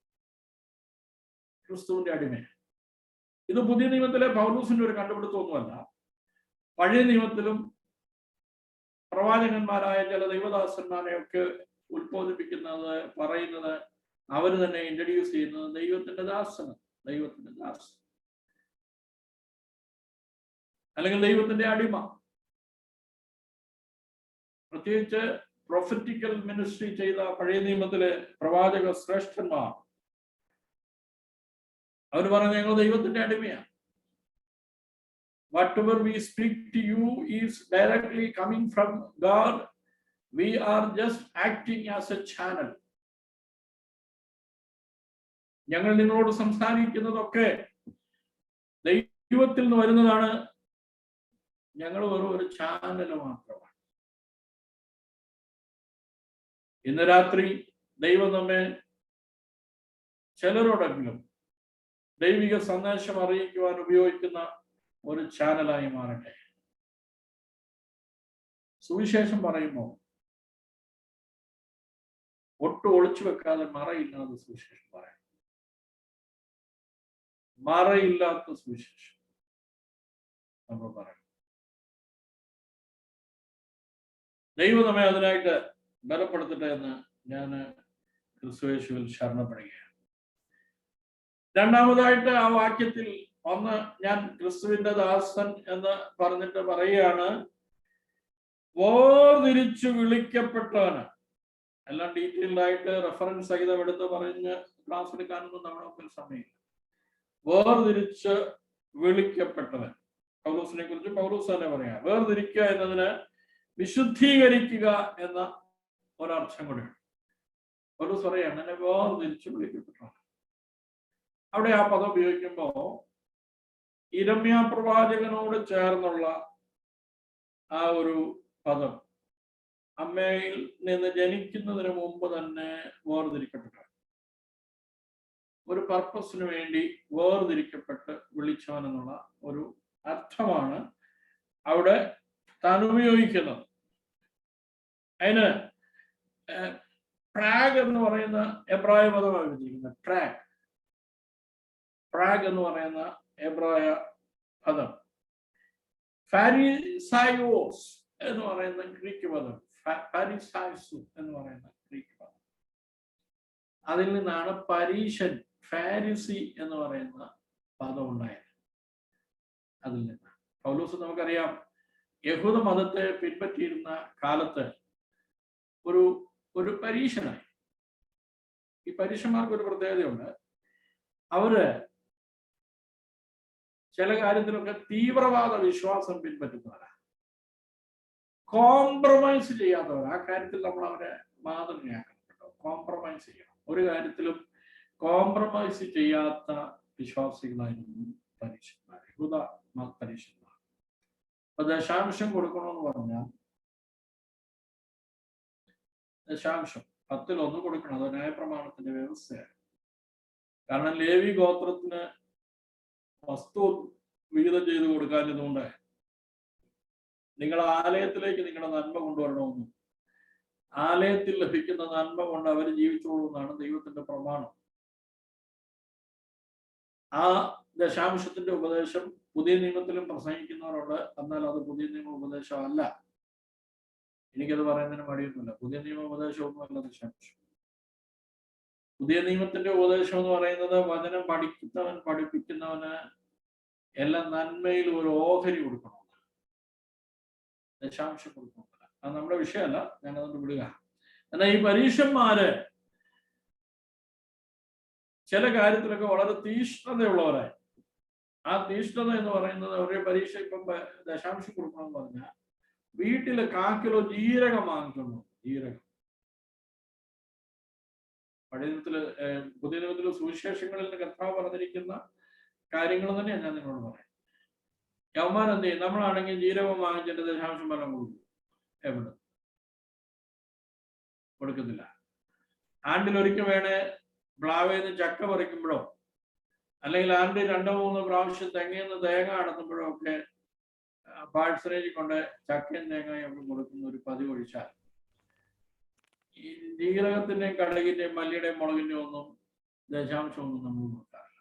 ക്രിസ്തുവിന്റെ അടിമയാണ്. ഇത് പുതിയ നിയമത്തിലെ പൗലോസിന്റെ ഒരു കണ്ടുപിടുത്തമൊന്നുമല്ല. പഴയ നിയമത്തിലും പ്രവാചകന്മാരായ ചില ദൈവദാസന്മാരെയൊക്കെ ഉത്ബോധിപ്പിക്കുന്നത്, പറയുന്നത്, അവർ തന്നെ ഇൻട്രൊഡ്യൂസ് ചെയ്യുന്നത് ദൈവത്തിന്റെ ദാസന്, ദൈവത്തിന്റെ ദാസൻ അല്ലെങ്കിൽ ദൈവത്തിന്റെ അടിമ. പ്രത്യേകിച്ച് പ്രൊഫറ്റിക്കൽ മിനിസ്ട്രി ചെയ്ത പഴയ നിയമത്തിലെ പ്രവാചക ശ്രേഷ്ഠന്മാർ അവർ പറഞ്ഞ ഞങ്ങൾ ദൈവത്തിന്റെ അടിമയാണ്. Whatever we speak to you is directly coming from God. We are just acting as a channel. ഞങ്ങൾ നിങ്ങളോട് സംസാരിക്കുന്നതൊക്കെ ദൈവത്തിൽ നിന്ന് വരുന്നതാണ്. ഞങ്ങൾ വെറും ഒരു ചാനൽ മാത്രമാണ്. ഇന്ന് രാത്രി ദൈവം നമ്മെ ചിലരോടെങ്കിലും ദൈവിക സന്ദേശം അറിയിക്കുവാൻ ഉപയോഗിക്കുന്ന ഒരു ചാനലായി മാറട്ടെ. സുവിശേഷം പറയുമ്പോൾ ഒട്ടും ഒളിച്ചു വെക്കാതെ മറയില്ലാതെ സുവിശേഷം പറയാം. മറയില്ലാത്ത സുവിശേഷം നമ്മൾ പറയും. ദൈവം നമ്മെ അതിനായിട്ട് ബലപ്പെടുത്തട്ടെ എന്ന് ഞാൻ ക്രിസ്തുയേശുവിൽ ശരണപ്പെടുകയാണ്. രണ്ടാമതായിട്ട് ആ വാക്യത്തിൽ ഒന്ന്, ഞാൻ ക്രിസ്തുവിന്റെ ദാസൻ എന്ന് പറഞ്ഞിട്ട് പറയുകയാണ്, വേർതിരിച്ചു വിളിക്കപ്പെട്ടവന്. എല്ലാം ഡീറ്റെയിൽഡ് ആയിട്ട് റെഫറൻസ് സഹിതം എടുത്ത് പറഞ്ഞ് ക്ലാസ് എടുക്കാനൊന്നും നമ്മുടെ മുമ്പിൽ സമയമില്ല. വേർതിരിച്ച് വിളിക്കപ്പെട്ടവൻ. പൗലോസിനെ കുറിച്ച് പൗലോസ് തന്നെ പറയാം. വേർതിരിക്കുക എന്നതിന് വിശുദ്ധീകരിക്കുക എന്ന ഒരർത്ഥം കൂടെയാണ്. പൗലോസ് പറയാണ് എന്നെ വേർതിരിച്ച് വിളിക്കപ്പെട്ടവൻ. അവിടെ ആ പദം ഉപയോഗിക്കുമ്പോ ഇരമ്യാ പ്രവാചകനോട് ചേർന്നുള്ള ആ ഒരു പദം, അമ്മയിൽ നിന്ന് ജനിക്കുന്നതിന് മുമ്പ് തന്നെ വേർതിരിക്കപ്പെട്ടവൻ, ഒരു പർപ്പസിന് വേണ്ടി വേർതിരിക്കപ്പെട്ട് വിളിച്ചവൻ എന്നുള്ള ഒരു അർത്ഥമാണ് അവിടെ താൻ ഉപയോഗിക്കുന്നത്. അതിന് പ്രാഗ് എന്ന് പറയുന്ന എബ്രായ പദമാണ് ഉപയോഗിച്ചിരിക്കുന്നത്. പ്രാഗ് എന്ന് പറയുന്ന എബ്രായ പദം. ഫാരിസൈയോസ് എന്ന് പറയുന്ന ഗ്രീക്ക് പദം, ഫാരിസൈസു എന്ന് പറയുന്ന ഗ്രീക്ക് പദം. അതിൽ നിന്നാണ് പരീശൻ, ഫാരിസി എന്ന് പറയുന്ന പദം ഉണ്ടായത്. അതിൽ നിന്നാണ്. പൗലോസ് നമുക്കറിയാം യഹൂദ മതത്തെ പിൻപറ്റിയിരുന്ന കാലത്ത് ഒരു പരീശനായി. ഈ പരീശന്മാർക്ക് ഒരു പ്രത്യേകതയുണ്ട്. അവര് ചില കാര്യത്തിലൊക്കെ തീവ്രവാദ വിശ്വാസം പിൻപറ്റുന്നവരാണ്, കോംപ്രമൈസ് ചെയ്യാത്തവർ. ആ കാര്യത്തിൽ നമ്മൾ അവരെ മാതൃകയാക്കണം കേട്ടോ. കോംപ്രമൈസ് ചെയ്യണം. ഒരു കാര്യത്തിലും കോംപ്രമൈസ് ചെയ്യാത്ത വിശ്വാസികളായിരുന്നു പരീക്ഷന്മാർ, യഹൂദ പരീക്ഷന്മാർ. അപ്പൊ ദശാംശം കൊടുക്കണമെന്ന് പറഞ്ഞാൽ ദശാംശം 10% കൊടുക്കണം. അത് ന്യായപ്രമാണത്തിന്റെ വ്യവസ്ഥയാണ്. കാരണം ലേവി ഗോത്രത്തിന് വസ്തു വിഹിതം ചെയ്ത് കൊടുക്കാഞ്ഞതുകൊണ്ട് നിങ്ങൾ ആലയത്തിലേക്ക് നിങ്ങളുടെ നന്മ കൊണ്ടുവരണമെന്നും ആലയത്തിൽ ലഭിക്കുന്ന നന്മ കൊണ്ട് അവർ ജീവിച്ചോളൂ എന്നാണ് ദൈവത്തിന്റെ പ്രമാണം. ആ ദശാംശത്തിന്റെ ഉപദേശം പുതിയ നിയമത്തിലും പ്രസംഗിക്കുന്നവരുണ്ട്. എന്നാൽ അത് പുതിയ നിയമ ഉപദേശം അല്ല. എനിക്കത് പറയുന്നതിന് മടിയൊന്നുമില്ല. പുതിയ നിയമ ഉപദേശമൊന്നുമല്ല ദശാംശം. പുതിയ നിയമത്തിന്റെ ഉപദേശം എന്ന് പറയുന്നത് വചനം പഠിപ്പിക്കുന്നവന് എല്ലാം നന്മയിൽ ഒരു ഓഹരി കൊടുക്കണം, ദശാംശം കൊടുക്കണമെന്നില്ല. അത് നമ്മുടെ വിഷയമല്ല, ഞാനതുകൊണ്ട് വിടുക. എന്നാൽ ഈ പരീക്ഷന്മാര് ചില കാര്യത്തിലൊക്കെ വളരെ തീഷ്ണതയുള്ളവരായി. ആ തീഷ്ണത എന്ന് പറയുന്നത് ഒരു പരീക്ഷ ഇപ്പം ദശാംശം കൊടുക്കണമെന്ന് പറഞ്ഞാൽ വീട്ടില് 1 കിലോ ജീരകം വാങ്ങിക്കുന്നു. ജീരകം പഴയ നിയമത്തില് പുതിയ നിയമത്തില് സുവിശേഷങ്ങളിൽ കർത്താവ് പറഞ്ഞിരിക്കുന്ന കാര്യങ്ങൾ തന്നെയാണ് ഞാൻ നിങ്ങളോട് പറയാം. യവന്മാർ എന്ത് ചെയ്യും? നമ്മളാണെങ്കിൽ ജീരകം വാങ്ങിച്ചിട്ട് ദശാംശം ഫലം കൊടുക്കും. എവിടെ കൊടുക്കത്തില്ല. ആണ്ടിലൊരിക്കൽ വേണേ പ്ലാവേന്ന് ചക്ക പറിക്കുമ്പോഴോ അല്ലെങ്കിൽ ആണ്ട് 2-3 പ്രാവശ്യം തെങ്ങേന്ന് തേങ്ങ അടത്തുമ്പോഴോ ഒക്കെ പാഴ്സനേജിൽ കൊണ്ട് ചക്കയും തേങ്ങയും ഒക്കെ കൊടുക്കുന്ന ഒരു പതിവ് ഒഴിച്ചാൽ ഈ ജീരകത്തിന്റെയും കടുകിന്റെയും മല്ലിയുടെയും മുളകിന്റെയും ഒന്നും ദശാംശമൊന്നും നമ്മൾ നോക്കാറില്ല.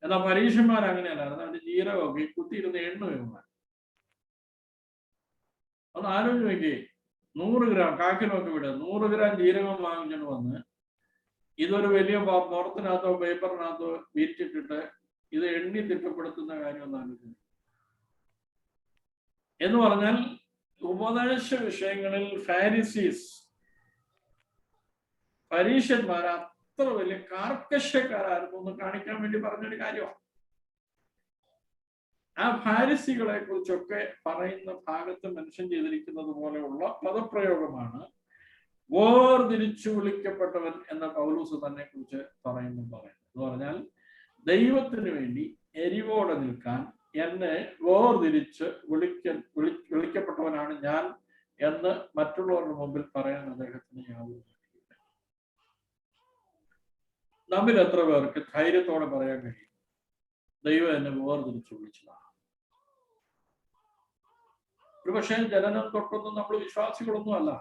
എന്നാൽ പരീക്ഷന്മാർ അങ്ങനെയല്ല. അതിന്റെ ജീരകമൊക്കെ കുത്തിയിരുന്ന് എണ്ണ വേണം. ഒന്ന് ആലോചിച്ച് നോക്കി, 100 ഗ്രാം കാക്കിനൊക്കെ വിടുക, 100 ഗ്രാം ജീരകം വാങ്ങിച്ചിട്ട് വന്ന് ഇതൊരു വലിയ പുറത്തിനകത്തോ പേപ്പറിനകത്തോ വിരിച്ചിട്ടിട്ട് ഇത് എണ്ണി തിട്ടപ്പെടുത്തുന്ന കാര്യം ഒന്ന് ആലോചിക്കുന്നു. എന്ന് പറഞ്ഞാൽ ഉപദേശ വിഷയങ്ങളിൽ പരീക്ഷന്മാർ അത്ര വലിയ കാർക്കശ്യക്കാരായിരുന്നു എന്ന് കാണിക്കാൻ വേണ്ടി പറഞ്ഞൊരു കാര്യമാണ്. ആ ഫാരിസികളെ കുറിച്ചൊക്കെ പറയുന്ന ഭാഗത്ത് മെൻഷൻ ചെയ്തിരിക്കുന്നത് പോലെയുള്ള പദപ്രയോഗമാണ് വേർതിരിച്ചു വിളിക്കപ്പെട്ടവൻ എന്ന പൗലോസ് തന്നെ കുറിച്ച് പറയുന്നത്. എന്ന് പറഞ്ഞാൽ ദൈവത്തിന് വേണ്ടി എരിവോടെ നിൽക്കാൻ എന്നെ വേർതിരിച്ച് വിളിക്കപ്പെട്ടവനാണ് ഞാൻ എന്ന് മറ്റുള്ളവരുടെ മുമ്പിൽ പറയാൻ അദ്ദേഹത്തിന് യാതൊരു കഴിയില്ല. നമ്മിൽ എത്ര പേർക്ക് ധൈര്യത്തോടെ പറയാൻ കഴിയും ദൈവം എന്നെ വേർതിരിച്ച് വിളിച്ചതാണ്? ഒരു പക്ഷേ ജനനം തൊട്ടൊന്നും നമ്മൾ വിശ്വാസികളൊന്നും അല്ല.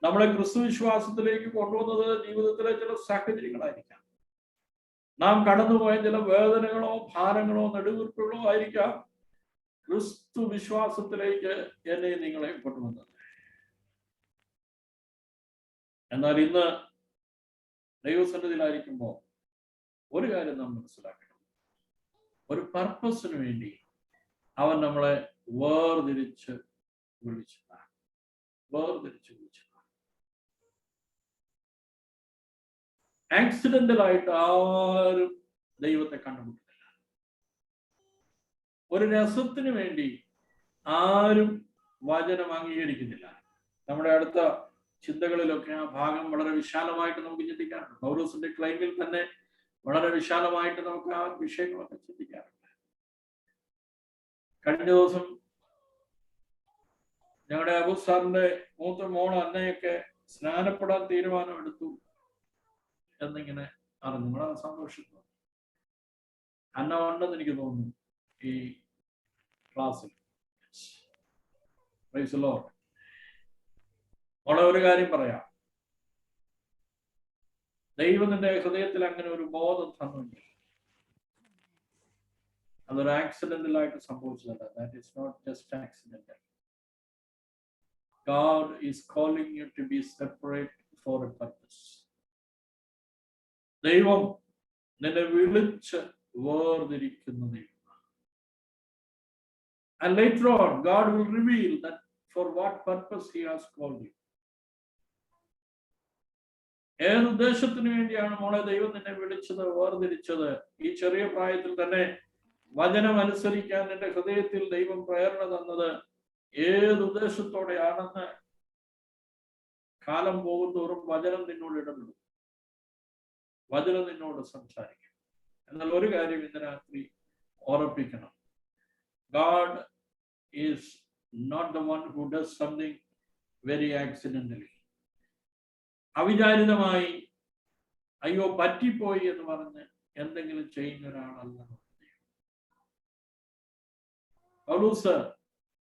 നമ്മളെ ക്രിസ്തു വിശ്വാസത്തിലേക്ക് കൊണ്ടുവന്നത് ജീവിതത്തിലെ ചില സാഹചര്യങ്ങളായിരിക്കാം. നാം കടന്നുപോയ ചില വേദനകളോ ഭാരങ്ങളോ നെടുവീർപ്പുകളോ ആയിരിക്കാം ക്രിസ്തു വിശ്വാസത്തിലേക്ക് എന്നെ നിങ്ങളെ കൊണ്ടുവന്നത്. എന്നാൽ ഇന്ന് ദൈവസന്നിധിയിലായിരിക്കുമ്പോൾ ഒരു കാര്യം നാം മനസ്സിലാക്കണം. ഒരു പർപ്പസിന് വേണ്ടി അവൻ നമ്മളെ വേർതിരിച്ച് വിളിച്ചതാണ്. ആക്സിഡന്റലായിട്ട് ആരും ദൈവത്തെ കണ്ടുമുട്ടുന്നില്ല. ഒരു രസത്തിന് വേണ്ടി ആരും വചനം അംഗീകരിക്കുന്നില്ല. നമ്മുടെ അടുത്ത ചിന്തകളിലൊക്കെ ആ ഭാഗം വളരെ വിശാലമായിട്ട് നമുക്ക് ചിന്തിക്കാറുണ്ട്. പൗലോസിന്റെ ക്ലൈമിൽ തന്നെ വളരെ വിശാലമായിട്ട് നമുക്ക് ആ വിഷയങ്ങളൊക്കെ ചിന്തിക്കാറുണ്ട്. കഴിഞ്ഞ ദിവസം ഞങ്ങളുടെ അബു സാറിന്റെ മൂത്ത മോൾ അന്നയൊക്കെ സ്നാനപ്പെടാൻ തീരുമാനമെടുത്തു എന്നിങ്ങനെ അറിഞ്ഞു. വളരെ സന്തോഷിച്ചു. അന്ന ഉണ്ടെന്ന് എനിക്ക് തോന്നുന്നു ഈ ക്ലാസ്സിൽ. വളരെ ഒരു കാര്യം പറയാം, ദൈവം നിന്റെ ഹൃദയത്തിൽ അങ്ങനെ ഒരു ബോധം തന്നുണ്ട്. അതൊരു ആക്സിഡന്റലായിട്ട് സംഭവിച്ചതല്ല. That is not just accidental. God is calling you to be separate for a purpose. ദൈവം നിന്നെ വിളിച്ച് വേർതിരിക്കുന്ന ദൈവമാണ്. And later on, God will reveal that for what purpose He has called you. ഏത് ഉദ്ദേശത്തിന് വേണ്ടിയാണ് മോളെ ദൈവം നിന്നെ വിളിച്ചത്, വേർതിരിച്ചത്? ഈ ചെറിയ പ്രായത്തിൽ തന്നെ വചനം അനുസരിക്കാൻ നിന്റെ ഹൃദയത്തിൽ ദൈവം പ്രേരണ തന്നത് ഏത് ഉദ്ദേശത്തോടെയാണെന്ന് കാലം പോകുന്തോറും വചനം നിന്നോട് ഇടപെടും, വചനം നിന്നോട് സംസാരിക്കും. എന്നാൽ ഒരു കാര്യം ഇന്ന് രാത്രി ഓർമ്മിപ്പിക്കണം. God is not the one who does something very accidentally. അവിചാരിതമായി അയ്യോ പറ്റിപ്പോയി എന്ന് പറഞ്ഞ് എന്തെങ്കിലും ചെയ്യുന്ന ഒരാളല്ല. പൗലോസ്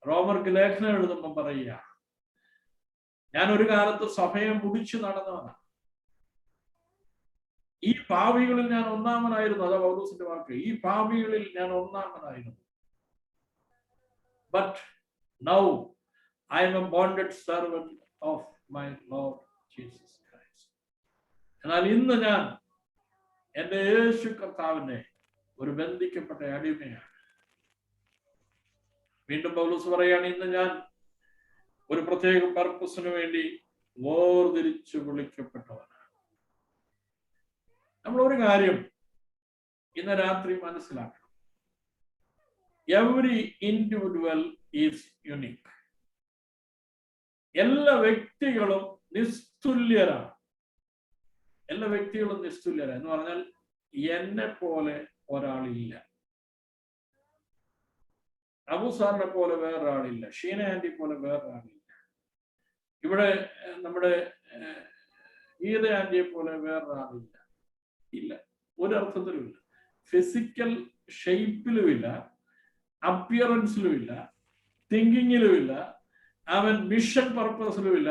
റോമർക്ക് ലേഖനം എഴുതുമ്പം പറയുക, ഞാൻ ഒരു കാലത്ത് സഭയെ മുടിച്ചു നടന്നവനാണ്, ഈ പാപികളിൽ ഞാൻ ഒന്നാമനായിരുന്നു. അതാ പൗലോസിന്റെ വാക്ക്, ഈ പാപികളിൽ ഞാൻ ഒന്നാമനായിരുന്നു. But now I am a bonded servant of my Lord Jesus Christ. എന്നാൽ ഇന്ന് ഞാൻ എന്റെ യേശു കർത്താവിന്റെ ഒരു ബന്ധിക്കപ്പെട്ട അടിമയാണ്. വീണ്ടും പൗലോസ് പറയാണ്, ഇന്ന് ഞാൻ ഒരു പ്രത്യേക പർപ്പസിന് വേണ്ടി വേർതിരിച്ചു വിളിക്കപ്പെട്ടവനാണ്. നമ്മൾ ഒരു കാര്യം ഇന്ന് രാത്രി മനസ്സിലാക്കണം. Every individual is unique. എല്ലാ വ്യക്തികളും നിസ്തുല്യരാണ്. എല്ലാ വ്യക്തികളും നിസ്തുല്യരാണ് എന്ന് പറഞ്ഞാൽ എന്നെ പോലെ ഒരാളില്ല, അബു സാറിനെ പോലെ വേറൊരാളില്ല, ഷീന ആന്റി പോലെ വേറൊരാളില്ല. ഇവിടെ നമ്മുടെ ഗീത ആന്റിയെ പോലെ വേറൊരാളില്ല. ഇല്ല, ഒരർത്ഥത്തിലും ഇല്ല. ഫിസിക്കൽ ഷേപ്പിലുമില്ല, അപ്പിയറൻസിലുമില്ല, തിങ്കിങ്ങിലുമില്ല, അവൻ മിഷൻ പർപ്പസിലുമില്ല,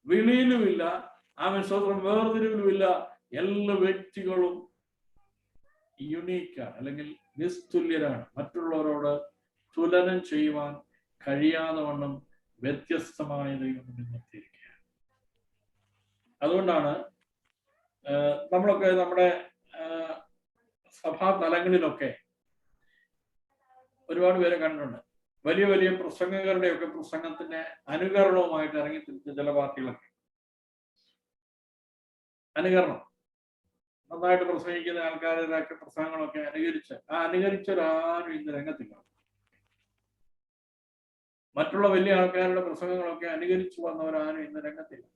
വിളിയിലുമില്ല, അവൻ സ്വന്തം വേർതിരിവിലുമില്ല. എല്ലാ വ്യക്തികളും യുണീക്കാണ്, അല്ലെങ്കിൽ നിസ്തുല്യരാണ്. മറ്റുള്ളവരോട് തുലനം ചെയ്യുവാൻ കഴിയാതെ വണ്ണം വ്യത്യസ്തമായ ദൈവം നിർത്തിയിരിക്കുകയാണ്. അതുകൊണ്ടാണ് നമ്മളൊക്കെ നമ്മുടെ സഭാ തലങ്ങളിലൊക്കെ ഒരുപാട് പേരെ കണ്ടിട്ടുണ്ട്. വലിയ വലിയ പ്രസംഗകരുടെയൊക്കെ പ്രസംഗത്തിന്റെ അനുകരണവുമായിട്ട് ഇറങ്ങി തിരിച്ച ചില പാർട്ടികളൊക്കെ. അനുകരണം, നന്നായിട്ട് പ്രസംഗിക്കുന്ന ആൾക്കാരുടെയൊക്കെ പ്രസംഗങ്ങളൊക്കെ അനുകരിച്ചൊരാരും ഇന്ന് രംഗത്തില്ല. മറ്റുള്ള വലിയ ആൾക്കാരുടെ പ്രസംഗങ്ങളൊക്കെ അനുകരിച്ചു വന്നവരാരും ഇന്ന് രംഗത്തില്ല.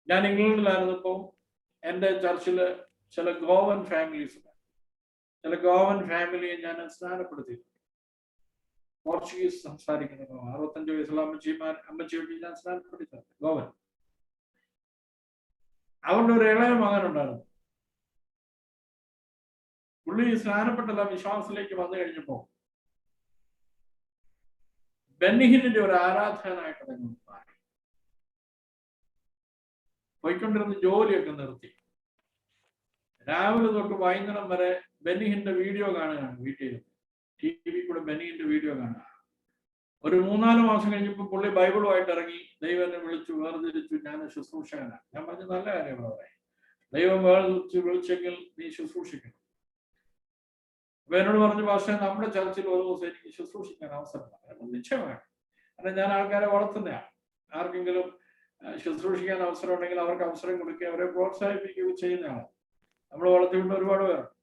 ഞാൻ ഇംഗ്ലണ്ടിലായിരുന്നപ്പോൾ എൻ്റെ ചർച്ചില് ചില ഗോവൻ ഫാമിലീസ്, ചില ഗോവൻ ഫാമിലിയെ ഞാൻ സ്നാനപ്പെടുത്തി. പോർച്ചുഗീസ് സംസാരിക്കുന്ന 65 വയസ്സുള്ള അമ്മച്ചിയൊക്കെ ഞാൻ സ്നാനപ്പെടുത്തി. ഗോവൻ. അവരുടെ ഒരു ഇളയ മകനുണ്ടായിരുന്നു. പുള്ളി സ്നാനപ്പെട്ടല്ല വിശ്വാസത്തിലേക്ക് വന്നു കഴിഞ്ഞപ്പോ ബെന്നിഹിന്റെ ഒരു ആരാധകനായിട്ട് തന്നെ മാറി. പോയിക്കൊണ്ടിരുന്ന ജോലിയൊക്കെ നിർത്തി. രാവിലെ തൊട്ട് വൈകുന്നേരം വരെ ബെന്നിഹിന്റെ വീഡിയോ കാണുകയാണ്. വീട്ടിൽ TV കൂടെ ബെന്നിഹിന്റെ വീഡിയോ കാണുക. ഒരു 3-4 മാസം കഴിഞ്ഞപ്പോൾ പുള്ളി ബൈബിളുമായിട്ട് ഇറങ്ങി. ദൈവം എന്നെ വിളിച്ചു, വേർതിരിച്ചു, ഞാൻ ശുശ്രൂഷകനാണ്. ഞാൻ പറഞ്ഞു, നല്ല കാര്യം പറയാം, ദൈവം വിളിച്ചെങ്കിൽ നീ ശുശ്രൂഷിക്കണം. അപ്പൊ എന്നോട് പറഞ്ഞു, പക്ഷേ നമ്മുടെ ചർച്ചിൽ ഒരു ദിവസം എനിക്ക് ശുശ്രൂഷിക്കാൻ അവസരം നിശ്ചയമാണ്. കാരണം ഞാൻ ആൾക്കാരെ വളർത്തുന്നതാണ്. ആർക്കെങ്കിലും ശുശ്രൂഷിക്കാൻ അവസരം ഉണ്ടെങ്കിൽ അവർക്ക് അവസരം കൊടുക്കുകയും അവരെ പ്രോത്സാഹിപ്പിക്കുകയും ചെയ്യുന്നതാണ്. നമ്മൾ വളർത്തിക്കൊണ്ട് ഒരുപാട് പേരുണ്ട്.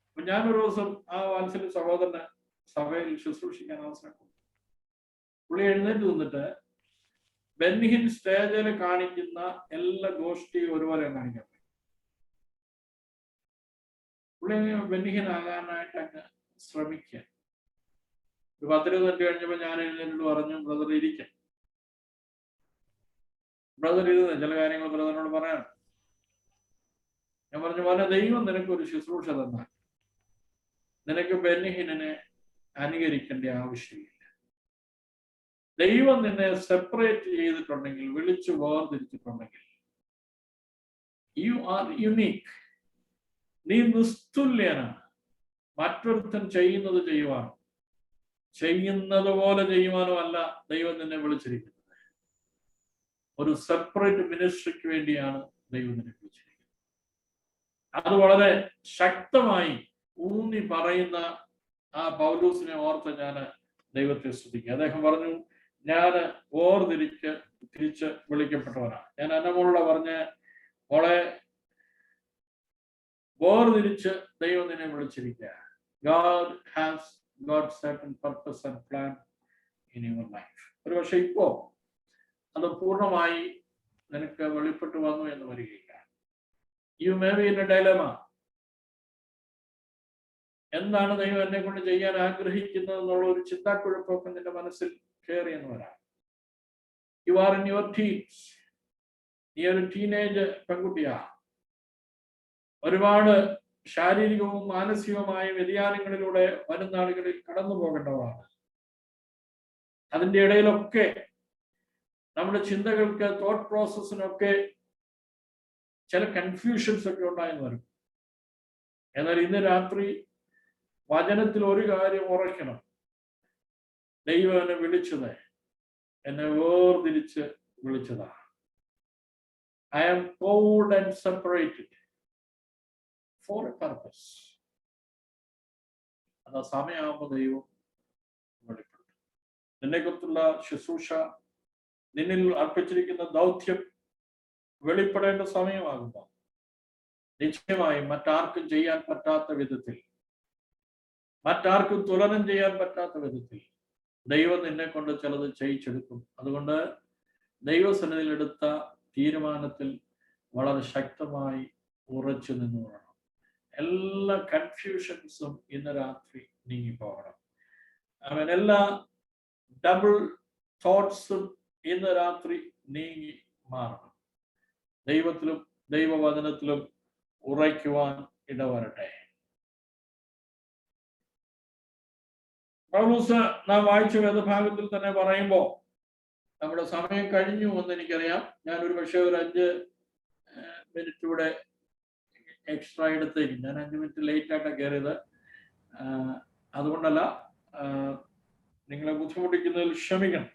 അപ്പൊ ഞാനൊരു ദിവസം ആ വാത്സല്യ സഹോദരന് സഭയിൽ ശുശ്രൂഷിക്കാൻ അവസരം കൊടുത്തു. പുള്ളി എഴുന്നേറ്റ് നിന്നിട്ട് ബെന്നിഹിൻ സ്റ്റേജിൽ കാണിക്കുന്ന എല്ലാ ഗോഷ്ഠിയും ഒരുപോലെ കാണിക്കാൻ പറ്റും. പുള്ളി ബെന്നിഹിനാകാനായിട്ട് അങ്ങ് ശ്രമിക്കുക. ഒരു 10-20 മിനിറ്റ് കഴിഞ്ഞപ്പോൾ ഞാൻ എഴുന്നേറ്റ് പറഞ്ഞു, ബ്രദർ ഇരിക്കാം. ബ്രദർ ഇരുന്ന് ചില കാര്യങ്ങൾ ബ്രദറിനോട് പറയണം. ഞാൻ പറഞ്ഞു, മോനെ, ദൈവം നിനക്കൊരു ശുശ്രൂഷ തന്നാൽ നിനക്ക് ബെന്നിഹിനെ അനുകരിക്കേണ്ട ആവശ്യമില്ല. ദൈവം നിന്നെ സെപ്പറേറ്റ് ചെയ്തിട്ടുണ്ടെങ്കിൽ, വിളിച്ചു വേർതിരിച്ചിട്ടുണ്ടെങ്കിൽ, യു ആർ യുണീക്ക്. നീ നിസ്തുല്യനാണ്. മറ്റൊരുത്തൻ ചെയ്യുന്നത് ചെയ്യുവാനോ ചെയ്യുന്നത് പോലെ ചെയ്യുവാനോ അല്ല ദൈവം നിന്നെ വിളിച്ചിരിക്കുന്നത്. ഒരു സെപ്പറേറ്റ് മിനിസ്ട്രിക്ക് വേണ്ടിയാണ് ദൈവം നിന്നെ വിളിച്ചിരിക്കുന്നത്. അത് വളരെ ശക്തമായി ഊന്നി പറയുന്ന ആ പൗലൂസിനെ ഓർത്ത് ഞാൻ ദൈവത്തെ സ്തുതിക്കുക. അദ്ദേഹം പറഞ്ഞു, ഞാൻ തിരിച്ച് വിളിക്കപ്പെട്ടവനാണ്. ഞാൻ അന്നമോളോട് പറഞ്ഞ, മോളെ, വേർതിരിച്ച് ദൈവം നിന്നെ വിളിച്ചിരിക്കുക. God has got certain purpose and plan in your life. ഒരു പക്ഷെ ഇപ്പോ അത് പൂർണ്ണമായി നിനക്ക് വെളിപ്പെട്ടു വന്നു എന്ന് വരികയില്ല. You may be in a dilemma. എന്താണ് ദൈവം എന്നെ കൊണ്ട് ചെയ്യാൻ ആഗ്രഹിക്കുന്നത് എന്നുള്ള ഒരു ചിന്താക്കുഴപ്പമൊക്കെ നിന്റെ മനസ്സിൽ കയറി എന്ന് വരാം. You are in your teens. നീ ഒരു ടീനേജ് പെൺകുട്ടിയാ. ഒരുപാട് ശാരീരികവും മാനസികവുമായ വ്യതിയാനങ്ങളിലൂടെ വരും നാളുകളിൽ കടന്നു പോകേണ്ടവരാണ്. അതിൻ്റെ ഇടയിലൊക്കെ നമ്മുടെ ചിന്തകൾക്ക്, തോട്ട് പ്രോസസ്സിനൊക്കെ ചില കൺഫ്യൂഷൻസ് ഒക്കെ ഉണ്ടായെന്ന് വരും. എന്നാൽ ഇന്ന് രാത്രി വചനത്തിൽ ഒരു കാര്യം ഉറയ്ക്കണം. ദൈവം എന്നെ വിളിച്ചത്, എന്നെ വേർതിരിച്ച് വിളിച്ചതാണ്. I am called and separated for a purpose. അത് സമയമാകുമ്പോൾ ദൈവം വെളിപ്പെടുത്തും. നിന്നെക്കുറിച്ചുള്ള ശുശ്രൂഷ, നിന്നിൽ അർപ്പിച്ചിരിക്കുന്ന ദൗത്യം വെളിപ്പെടേണ്ട സമയമാകുമ്പോൾ നിശ്ചയമായും മറ്റാർക്കും ചെയ്യാൻ പറ്റാത്ത വിധത്തിൽ, മറ്റാർക്കും തുലനം ചെയ്യാൻ പറ്റാത്ത വിധത്തിൽ ദൈവം നിന്നെ കൊണ്ട് ചിലത് ചെയ്യിച്ചെടുക്കും. അതുകൊണ്ട് ദൈവസന്നിധിയിൽ എടുത്ത തീരുമാനത്തിൽ വളരെ ശക്തമായി ഉറച്ചു നിന്നു വേണം. എല്ലാ കൺഫ്യൂഷൻസും ഇന്ന് രാത്രി നീങ്ങിപ്പോകണം. അവൻ എല്ലാ ഡബിൾ തോട്ട്സും ഇന്ന് രാത്രി നീങ്ങി മാറണം. ദൈവത്തിലും ദൈവവചനത്തിലും ഉറയ്ക്കുവാൻ ഇടവരട്ടെ. പൗലോസ് നാം വായിച്ച വേദഭാഗത്തിൽ തന്നെ പറയുമ്പോൾ നമ്മുടെ സമയം കഴിഞ്ഞു എന്ന് എനിക്കറിയാം. ഞാൻ ഒരു പക്ഷേ ഒരു 5 മിനിറ്റ് ഇവിടെ എക്സ്ട്രാ എടുത്തേക്കും. ഞാൻ 5 മിനിറ്റ് ലേറ്റ് ആയിട്ടാണ് കയറിയത്. അതുകൊണ്ടല്ല, നിങ്ങളെ ബുദ്ധിമുട്ടിക്കുന്നതിൽ ക്ഷമിക്കണം.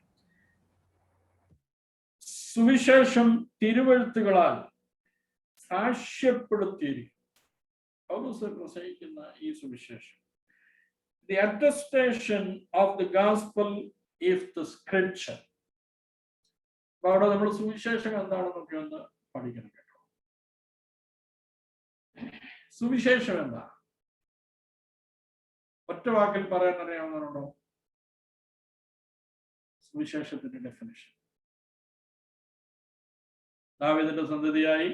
സുവിശേഷം തിരുവെഴുത്തുകളാൽ സാക്ഷ്യപ്പെടുത്തിയിരിക്കും. പൗലോസ് പ്രസംഗിക്കുന്ന ഈ സുവിശേഷം, the attestation of the gospel is the scripture. അവിടെ നമ്മൾ സുവിശേഷം എന്താണെന്നൊക്കെ ഒന്ന് പഠിക്കണം കേട്ടോ. സുവിശേഷം എന്താ? ഒറ്റ വാക്കിൽ പറയാൻ അറിയാവുന്നവരുണ്ടോ? സുവിശേഷത്തിന്റെ ഡെഫിനിഷൻ: ദാവീദിന്റെ സന്തതിയായി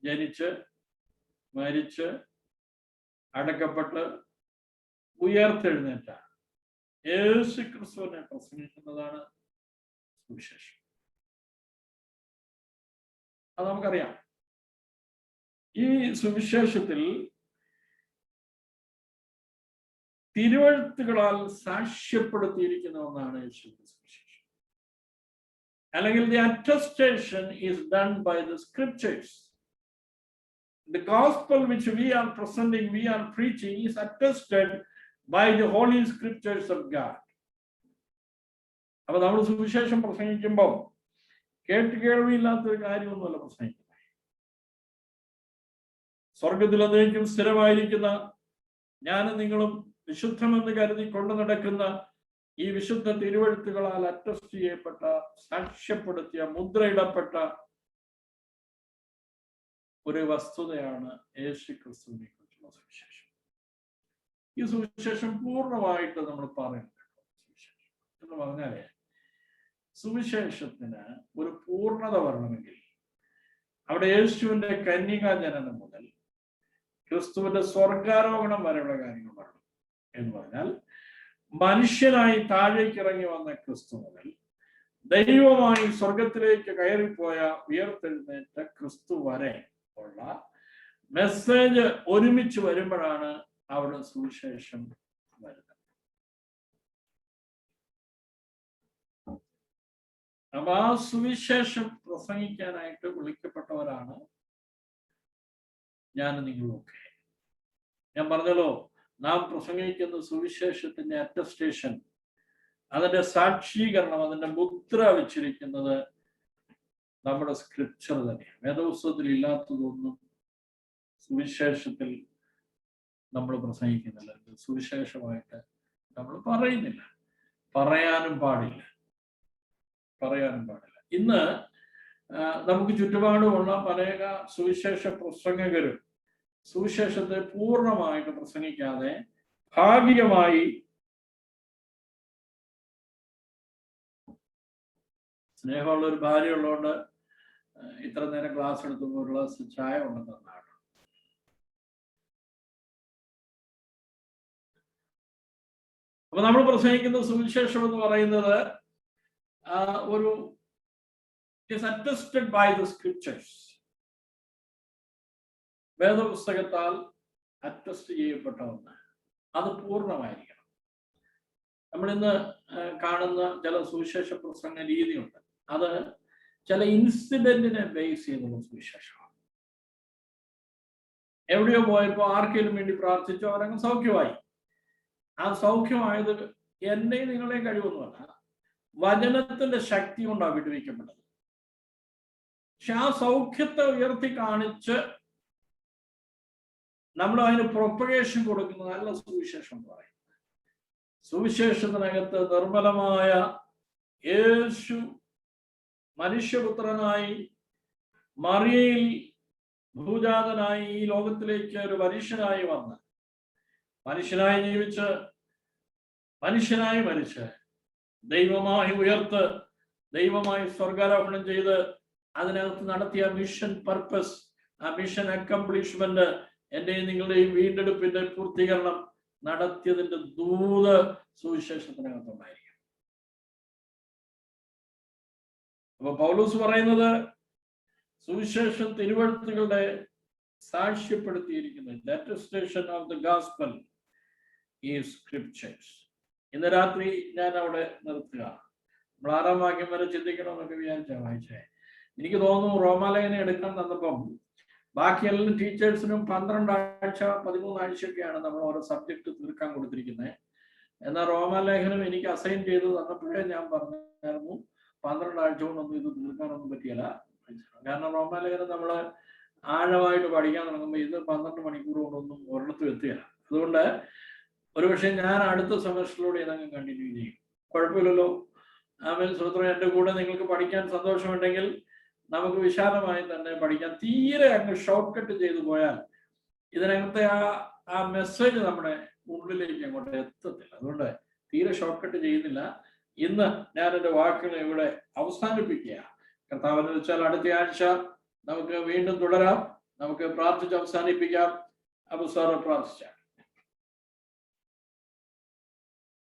ജനിച്ച് മരിച്ച് അടക്കപ്പെട്ട് ഉയർത്തെഴുന്നേറ്റ യേശു ക്രിസ്തുവിനെ പ്രസംഗിക്കുന്നതാണ് സുവിശേഷം. അത് നമുക്കറിയാം. ഈ സുവിശേഷത്തിൽ തിരുവെഴുത്തുകളാൽ സാക്ഷ്യപ്പെടുത്തിയിരിക്കുന്ന ഒന്നാണ് യേശുവിന്റെ സുവിശേഷം. അല്ലെങ്കിൽ the attestation is done by the scriptures. The gospel which we are presenting, we are preaching, is attested by the holy scriptures of God. അപ്പൊ നമ്മൾ സുവിശേഷം പ്രസംഗിക്കുമ്പോൾ കേൾവിയില്ലാത്തൊരു കാര്യമൊന്നുമല്ല പ്രസംഗിക്കുന്നത്. സ്വർഗത്തിൽ എന്നേക്കും സ്ഥിരമായിരിക്കുന്ന ഞാനും നിങ്ങളും വിശുദ്ധമെന്ന് കരുതി കൊണ്ടു നടക്കുന്ന ഈ വിശുദ്ധ തിരുവെഴുത്തുകളാൽ അറ്റസ്റ്റ് ചെയ്യപ്പെട്ട, സാക്ഷ്യപ്പെടുത്തിയ, മുദ്രയിടപ്പെട്ട ഒരു വസ്തുതയാണ് യേശു ക്രിസ്തുവിനെ കുറിച്ചുള്ള സുവിശേഷം. ഈ സുവിശേഷം പൂർണ്ണമായിട്ട് നമ്മൾ പറയുന്നുണ്ട്. സുവിശേഷം എന്ന് പറഞ്ഞാല് സുവിശേഷത്തിന് ഒരു പൂർണ്ണത വരണമെങ്കിൽ അവിടെ യേശുവിന്റെ കന്യകാ ജനനം മുതൽ ക്രിസ്തുവിന്റെ സ്വർഗാരോഹണം വരെയുള്ള കാര്യങ്ങൾ പറയണം. എന്ന് പറഞ്ഞാൽ മനുഷ്യനായി താഴേക്ക് ഇറങ്ങി വന്ന ക്രിസ്തു മുതൽ ദൈവമായി സ്വർഗത്തിലേക്ക് കയറിപ്പോയ ഉയർത്തെഴുന്നേറ്റ ക്രിസ്തു വരെ ഉള്ള മെസ്സേജ് ഒരുമിച്ച് വരുമ്പോഴാണ് അവിടെ സുവിശേഷം വരുന്നത്. അപ്പൊ ആ സുവിശേഷം പ്രസംഗിക്കാനായിട്ട് വിളിക്കപ്പെട്ടവരാണ് ഞാൻ നിങ്ങളൊക്കെ. ഞാൻ പറഞ്ഞല്ലോ, നാം പ്രസംഗിക്കുന്ന സുവിശേഷത്തിന്റെ അറ്റസ്റ്റേഷൻ, അതിന്റെ സാക്ഷീകരണം, അതിന്റെ മുദ്ര വെച്ചിരിക്കുന്നത് നമ്മുടെ സ്ക്രിപ്ചർ തന്നെയാണ്. വേദപുസ്തകത്തിൽ ഇല്ലാത്തതൊന്നും സുവിശേഷത്തിൽ നമ്മൾ പ്രസംഗിക്കുന്നില്ല, സുവിശേഷമായിട്ട് നമ്മൾ പറയുന്നില്ല, പറയാനും പാടില്ല. ഇന്ന് നമുക്ക് ചുറ്റുപാടുമുള്ള അനേക സുവിശേഷ പ്രസംഗകരും സുവിശേഷത്തെ പൂർണ്ണമായിട്ട് പ്രസംഗിക്കാതെ ഭാഗികമായി സ്നേഹമുള്ള ഒരു ഭാര്യ ഉള്ളതുകൊണ്ട് ഇത്ര നേരം ക്ലാസ് എടുത്തുപോലുള്ള ചായ ഉണ്ടെന്നാണ്. അപ്പൊ നമ്മൾ പ്രസംഗിക്കുന്ന സുവിശേഷം എന്ന് പറയുന്നത് ഒരു is attested by the scriptures. വേദപുസ്തകത്താൽ അറ്റസ്റ്റ് ചെയ്യപ്പെട്ട ഒന്ന്, അത് പൂർണ്ണമായിരിക്കണം. നമ്മളിന്ന് കാണുന്ന ചില സുവിശേഷ പ്രസംഗ രീതിയുണ്ട്, അത് ചില ഇൻസിഡന്റിനെ ബേസ് ചെയ്തുള്ള സുവിശേഷമാണ്. എവിടെയോ പോയപ്പോ ആർക്കെങ്കിലും വേണ്ടി പ്രാർത്ഥിച്ചോ, അവരങ്ങ് സൗഖ്യമായി. ആ സൗഖ്യമായത് എന്നെയും നിങ്ങളെയും കഴിവൊന്നുമല്ല, വചനത്തിന്റെ ശക്തി കൊണ്ടാണ് വിടുവിക്കപ്പെട്ടത്. പക്ഷെ ആ സൗഖ്യത്തെ ഉയർത്തി കാണിച്ച് നമ്മൾ അതിന് പ്രൊപ്പഗേഷൻ കൊടുക്കുന്നതല്ല സുവിശേഷം എന്ന് പറയുന്നത്. സുവിശേഷത്തിനകത്ത് നിർമ്മലമായ യേശു മനുഷ്യപുത്രനായി മറിയയിൽ ഭൂജാതനായി ഈ ലോകത്തിലേക്ക് ഒരു മനുഷ്യനായി വന്ന് മനുഷ്യനായി ജീവിച്ച് മനുഷ്യനായി മരിച്ച് ദൈവമായി ഉയർത്ത് ദൈവമായി സ്വർഗാരോഹണം ചെയ്ത് അതിനകത്ത് നടത്തിയ മിഷൻ പർപ്പസ്, ആ മിഷൻ അക്കംപ്ലിഷ്മെന്റ്, എന്റെയും നിങ്ങളുടെയും വീണ്ടെടുപ്പിന്റെ പൂർത്തീകരണം നടത്തിയതിന്റെ ദൂത് സുവിശേഷത്തിനകത്തുണ്ടായിരിക്കും. അപ്പൊ പൗലോസ് പറയുന്നത് സുവിശേഷം തിരുവഴുത്തുകളുടെ സാക്ഷ്യപ്പെടുത്തിയിരിക്കുന്നത്, the attestation of the gospel is scriptures. ഇന്ന് രാത്രി ഞാൻ അവിടെ നിർത്തുക. നമ്മൾ 6-ാം വാക്യം വരെ ചിന്തിക്കണമെന്നൊക്കെ വിചാരിച്ചാ വായിച്ചേ. എനിക്ക് തോന്നുന്നു റോമാലേഖനം എടുക്കാൻ തന്നപ്പം ബാക്കി എല്ലാ ടീച്ചേഴ്സിനും 12 ആഴ്ച 13 ആഴ്ചയൊക്കെയാണ് നമ്മൾ ഓരോ സബ്ജക്ട് തീർക്കാൻ കൊടുത്തിരിക്കുന്നത്. എന്നാൽ റോമാലേഖനം എനിക്ക് അസൈൻ ചെയ്ത് തന്നപ്പോഴേ ഞാൻ പറഞ്ഞായിരുന്നു 12 ആഴ്ച കൊണ്ടൊന്നും ഇത് തീർക്കാനൊന്നും പറ്റിയല്ല. കാരണം റോമാലേഖനം നമ്മൾ ആഴമായിട്ട് പഠിക്കാൻ തുടങ്ങുമ്പോൾ ഇത് 12 മണിക്കൂർ കൊണ്ടൊന്നും ഒരിടത്തും എത്തുകയില്ല. അതുകൊണ്ട് ഒരുപക്ഷെ ഞാൻ അടുത്ത സെമസ്റ്ററിലൂടെ ഇതങ്ങ് കണ്ടിന്യൂ ചെയ്യും. കുഴപ്പമില്ലല്ലോ. ആമേൻ. സ്വത്രം. എൻ്റെ കൂടെ നിങ്ങൾക്ക് പഠിക്കാൻ സന്തോഷമുണ്ടെങ്കിൽ നമുക്ക് വിശാലമായി തന്നെ പഠിക്കാം. തീരെ അങ്ങ് ഷോർട്ട് കട്ട് ചെയ്തു പോയാൽ ഇതിനകത്തെ ആ മെസ്സേജ് നമ്മുടെ ഉള്ളിലേക്ക് അങ്ങോട്ട് എത്തത്തില്ല. അതുകൊണ്ട് തീരെ ഷോർട്ട് കട്ട് ചെയ്യുന്നില്ല. ഇന്ന് ഞാൻ എൻ്റെ വാക്കുകൾ ഇവിടെ അവസാനിപ്പിക്കുക. കർത്താവിനെ വെച്ചാൽ അടുത്ത ആഴ്ച നമുക്ക് വീണ്ടും തുടരാം. നമുക്ക് പ്രാർത്ഥിച്ച് അവസാനിപ്പിക്കാം. അപ്പൊ സാറ് പ്രാർത്ഥിക്കാം.